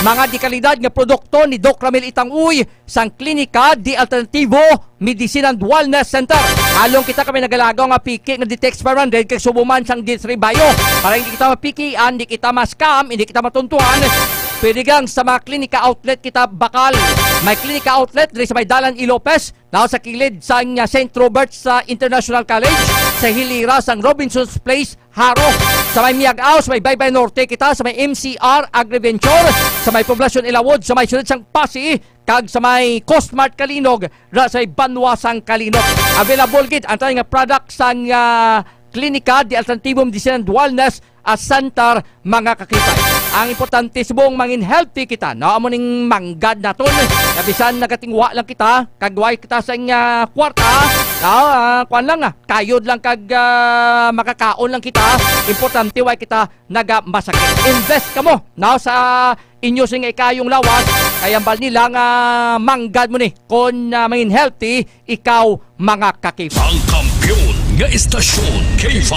mga dikalidad nga produkto ni Doc Ramil Itanguy sang Klinika di Alternativo Medicine and Wellness Center. Along kita kami nagalagaw nga piki nga DTX 500 kay subuman sang D3 Bio. Para hindi kita mapikian, hindi kita ma-scam, hindi kita matuntuhan. Pwede gang sa mga klinika outlet kita bakal. May klinika outlet diri sa may Dalan Ilopez, na sa kilid sa St. Robert sa International College, sa Hilira sang Robinson's Place, Haro. Sa may Miagaw, sa may Baybay Norte kita, sa may MCR Agriventure, sa may Poblacion Ilawod, sa may sunod sang Pasi, kag sa may Costmart Kalinog, sa may Banwa sang Kalinog. Available gid ang tayong product sang Klinika di Alternativo Medicine and Wellness Center mga kakitay. Ang importante subong mangin healthy kita. No, amo ning manggad naton. Kabisan nagatingwa lang kita, kagway kita sa kwarta. No, kuan lang kayod lang kag makakaon lang kita. Importante way kita nagamasakit. Invest kamo no sa inyo sing ikayong lawas. Kaya bal nila nga manggad mo ni kon mangin healthy ikaw mga kakip. Ang kampiyon nga istasyon K5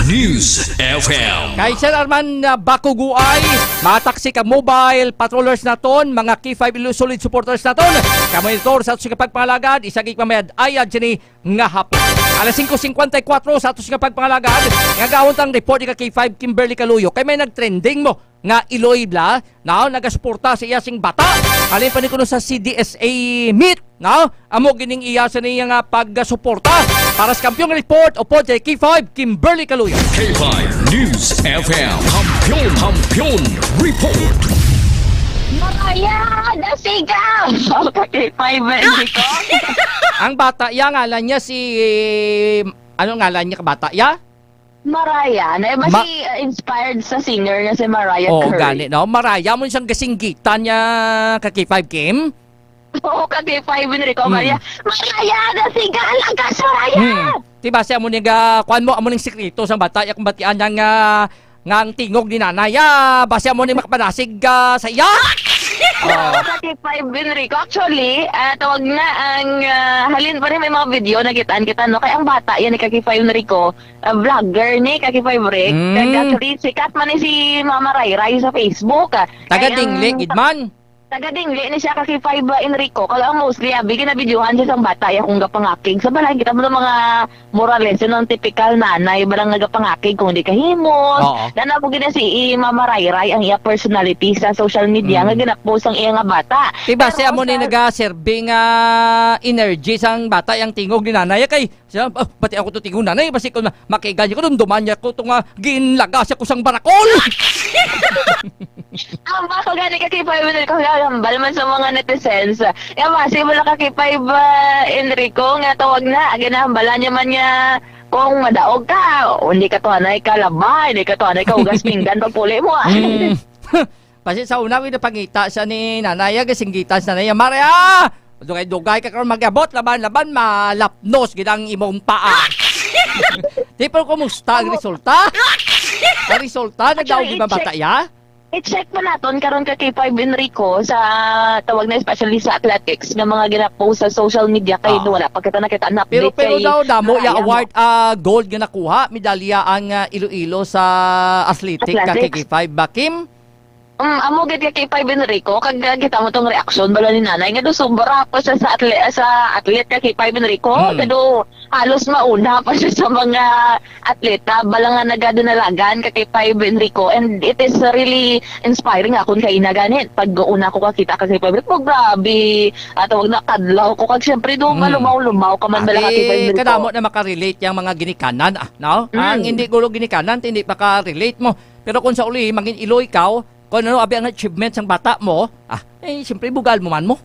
News FM. Kay Sir Arman Bakuguay, mataksi ka mobile patrollers naton, mga K5 solid supporters naton. Kamonitor sa atos nga pagpangalagad, isagig pamayad ayad dyan nga hapon. Alas 5:54 sa atos nga pagpangalagad, nga gawon tang report ni ka K5 Kimberly Caluyo. Kay may nagtrending mo nga Iloy Bla, now nagasuporta sa iya sing bata. Alin pa ni kuno sa CDSA meet, now amo gining iya sa niya nga pagsuporta para sa kampyong report o pod kay K5 Kimberly Caluyo. K5 News FM Kampiyon Report. Maraya, nasigaw! K5 ko. Ang bata iya ngalan niya si ano ngalan niya ka bata iya? Mariah, na ba si inspired sa singer na si Mariah Oh, Carey? gani, no? Mariah mo siyang kasinggitan niya ka K5 Kim? Oo, ka K5 Enrico, Mariah. Mariah, nasigaw lang ka, Mariah! Diba siya mo niya, kuhan mo, amo ning sekreto sa bata, yakong batian niya nga ang tingog ni nanay, basta mo niya makapanasig sa iya? Oo, ka K5 Enrico. Actually, tawag na ang halin pa rin may mga video na kita no? Kaya ang bata, yan ni K5 Enrico, vlogger ni K5 Rick. Kaya actually, sikat man ni si Mama Ray sa Facebook. Taga-dingli, gidman. Taga-dingli ni siya K5 Enrico. Kala ang mostly, bigyan na videohan siya sa bata, kung gapangakig. Sa balay, kita mo ng mga morales, yun ang typical nanay, balang nagapangakig kung di kahimos. Na po gina si Mama Ray ang iya personality sa social media, nga ginapost ang iya nga bata. Diba siya mo ni nag-serving energy sang bata, yung tingog ni nanay, kay siya, pati ako to tingog nanay, basi ko makigan niya ko, dumduman niya ko, itong ginlaga siya ko sang barakol. Ang bako gani ka K5 Enrico, hambal man sa mga netizens. Basi wala ka K5 Enrico, nga tawag na, ginahambalan niya man niya kung madaog ka, hindi ka tuhanay ka labay, hindi ka tuhanay ka ugas pinggan pagpuli mo. Kasi sa una, pinapangita siya ni nanay, kasinggitan sa nanay, Maria! Dugay-dugay ka karon mag-abot, laban-laban, malapnos, ginang imong paa. Di pa kumusta ang resulta? Ang resulta, nagdaog di ba bata ya? I-check mo naton karon ka K5 Enrico sa tawag na especially sa athletics nga mga gina-post sa social media kay wala pa kita nakita na update. Pero daw damo ya award gold nga nakuha, medalya ang Iloilo sa athletic ka K5 Bakim. Amo gid kay K5 Enrico kag kita mo tong reaction bala ni nanay nga do sobra pa siya sa athlete ka K5 Enrico kado halos mauna pa siya sa mga atleta bala nga nagadunalagan ka K5 Enrico, and it is really inspiring akon kay inaganit pag una ko kakita ka K5 Enrico, grabe tawag na kadlaw ko kag syempre do malumaw-lumaw ka man bala ka K5 Enrico. Kadamo na makarelate yang mga ginikanan no? Ang hindi gulo ginikanan hindi maka-relate mo, pero kung sa uli mangin ilo ikaw kung ano abi ang achievements ng bata mo, siyempre bugal mo man mo.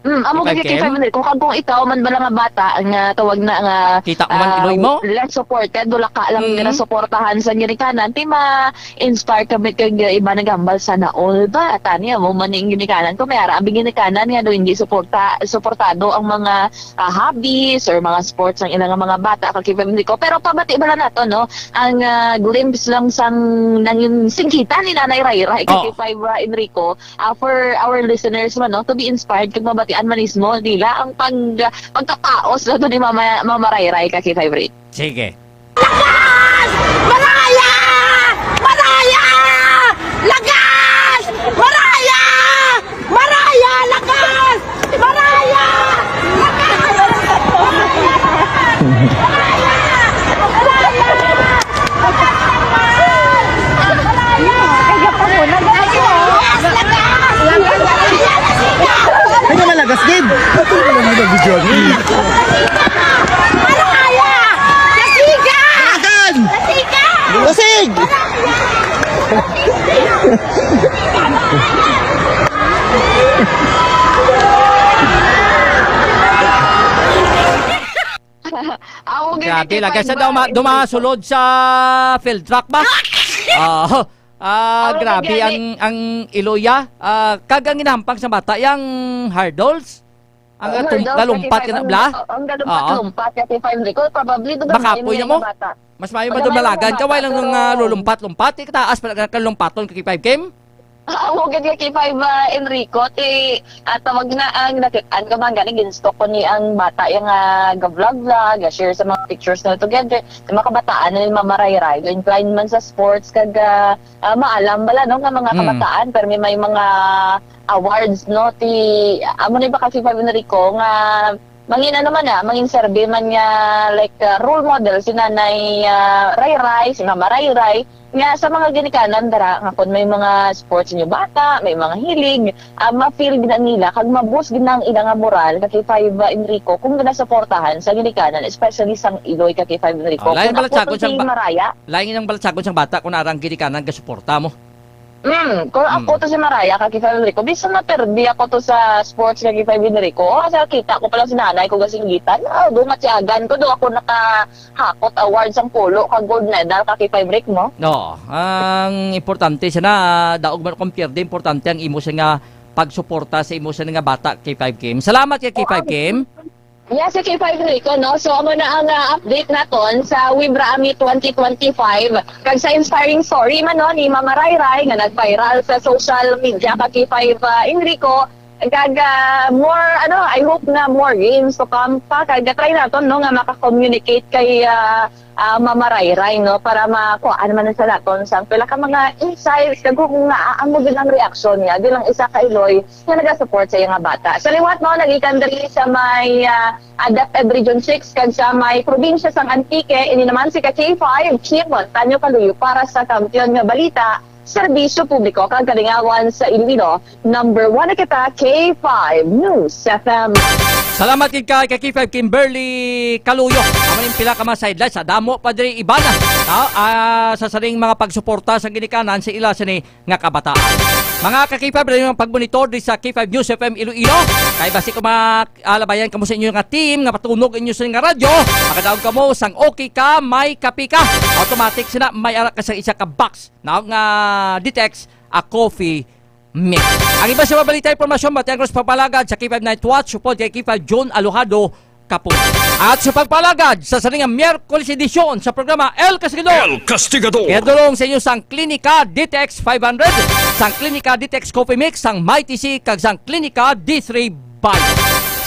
Amo gid kay K5 Enrico kung ikaw man bala nga bata nga tawag na nga kita ko man iloy mo. Less supported wala ka lang nga suportahan sa ginikanan ti ma-inspire kami kag iba nagambal sa naol ba tani mo maning ginikanan ko may ara abing ginikanan nga do hindi suportado ang mga hobbies or mga sports ng ilang mga bata kag K5 Enrico. Pero pabati bala nato no ang glimpse lang sang nanging singkita ni Nanay Rayra kay K5 Enrico for our listeners man no to be inspired kag mabati an manismo nila ang pagkapaos na ni Mama Ray ka K5 Enrico. Sige. Lagas! Maraya! Maraya! Lagas! Maraya! Maraya! Lagas! Maraya! Ano malagas, Gabe? Ito na lang mag-video. Maraya! Kasiga! Akan! Kasiga! Lasig! Grabe, lagay sa dumasulod sa field track ba? Grabe ang Iloya. Kagang ginahampang sa bata yang hurdles. Ang galumpat ka na bla. Ang galumpat ka K5 Enrico. Probably doon makapoy na mo. Mas mayo ba doon malagan ka? Wala nang lulumpat-lumpat. Taas pala ka lumpaton ka K5 game. Ako gani K5 Enrico tawag na ang nakitaan ka man gani ginstock ko ni ang bata yung ga-vlog share sa mga pictures na together sa mga kabataan na mamaray-ray incline man sa sports kag maalam bala no nga mga kabataan pero may mga awards no ti amo ni ba K5 Enrico nga mangin mangin survey man nga like role model si Nanay Ray-Ray, si Mama Ray-Ray nga sa mga ginikanan dara nga kun may mga sports inyo bata, may mga hilig, ma-feel gina nila kag ma-boost ginang ilang moral kay K5 Enrico kung gina-suportahan sa ginikanan especially sang Iloy kay K5 Enrico. Lain balatsagon sang Maraya. Lain ang balatsagon sang bata kung arang ginikanan ga suporta mo. Kung ako to si Maraya, kay K5 Enrico, bisa maperdi ako to sa sports kay K5 Enrico. Sa kita ko pala si nanay ko gasinggitan. Doon matyagan ko, doon ako nakahakot awards ang polo, kag gold medal kay K5 Enrico mo. No, ang importante siya na, daog man compare din, importante ang imo siya nga pagsuporta sa imo siya nga bata K5 Game. Salamat kay K5 Game. Yes, si K5 Enrico, no? So, amo na ang update naton sa Wibra Ami 2025. Kag sa inspiring story man, no, ni Mama Ray-Ray, nga nag-viral sa social media ka K5 Enrico. Kag more, I hope na more games to come pa. Kag try naton, no, nga maka-communicate kay Mama Ray-Ray, no, para makuhaan man sa naton sang pila ka mga insights kag kung amo din ang reaction niya bilang isa ka Iloy nga naga-support sa nga bata. Sa liwat mo nagikan diri sa may DepEd Region 6 kag sa may probinsya sang Antique ini naman si K5 Chimon Tanyo Kaluyo para sa kampiyon nga balita serbisyo publiko kag kalingawan sa Iloilo. Number 1 na kita K5 News FM. Salamat kay K5 Kimberly Kaluyo. Amanin pila ka mga sidelines sa damo pa diri ibana. Sa saring mga pagsuporta sa ginikanan sa ila sini nga kabataan. Mga K5 rin yung pagmonitor di sa K5 News FM Iloilo. Kay basi ko alabayan kamo sa inyo nga team nga patunog inyo sa nga radyo. Makadaog kamo sang okay ka, may kapi ka. Automatic sina may ara ka sa isa ka box. Now nga detects a coffee mix. Ang iba sa mabalita impormasyon batiang cross papalagad sa K5 Night Watch support kay K5 John Alojado Kapon. At sa pagpalagad sa saringang Miyerkules edisyon sa programa El Castigador. Kaya dulong sa inyo sang Klinika DTX 500, sang Klinika DTX Coffee Mix, sang Mighty C, kag sang Klinika D3 Bio.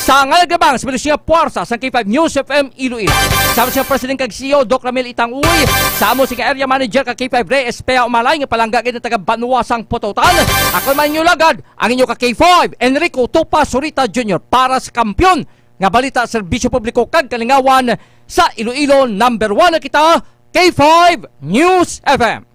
Sa ngalagabang sa Milusia Puarsa sa K5 News FM Iloilo. Sama siya President kag CEO Doc Ramil Itang-Uy. Sama si Area Manager kag K5 Ray Espea Umalay nga palangga gid taga Banuasang Pototal. Ako man inyo lagad ang inyo ka K5 Enrico Tupa Surita Jr. para sa kampyon nga balita serbisyo publiko kag kalingawan sa Iloilo. Number 1 na kita K5 News FM.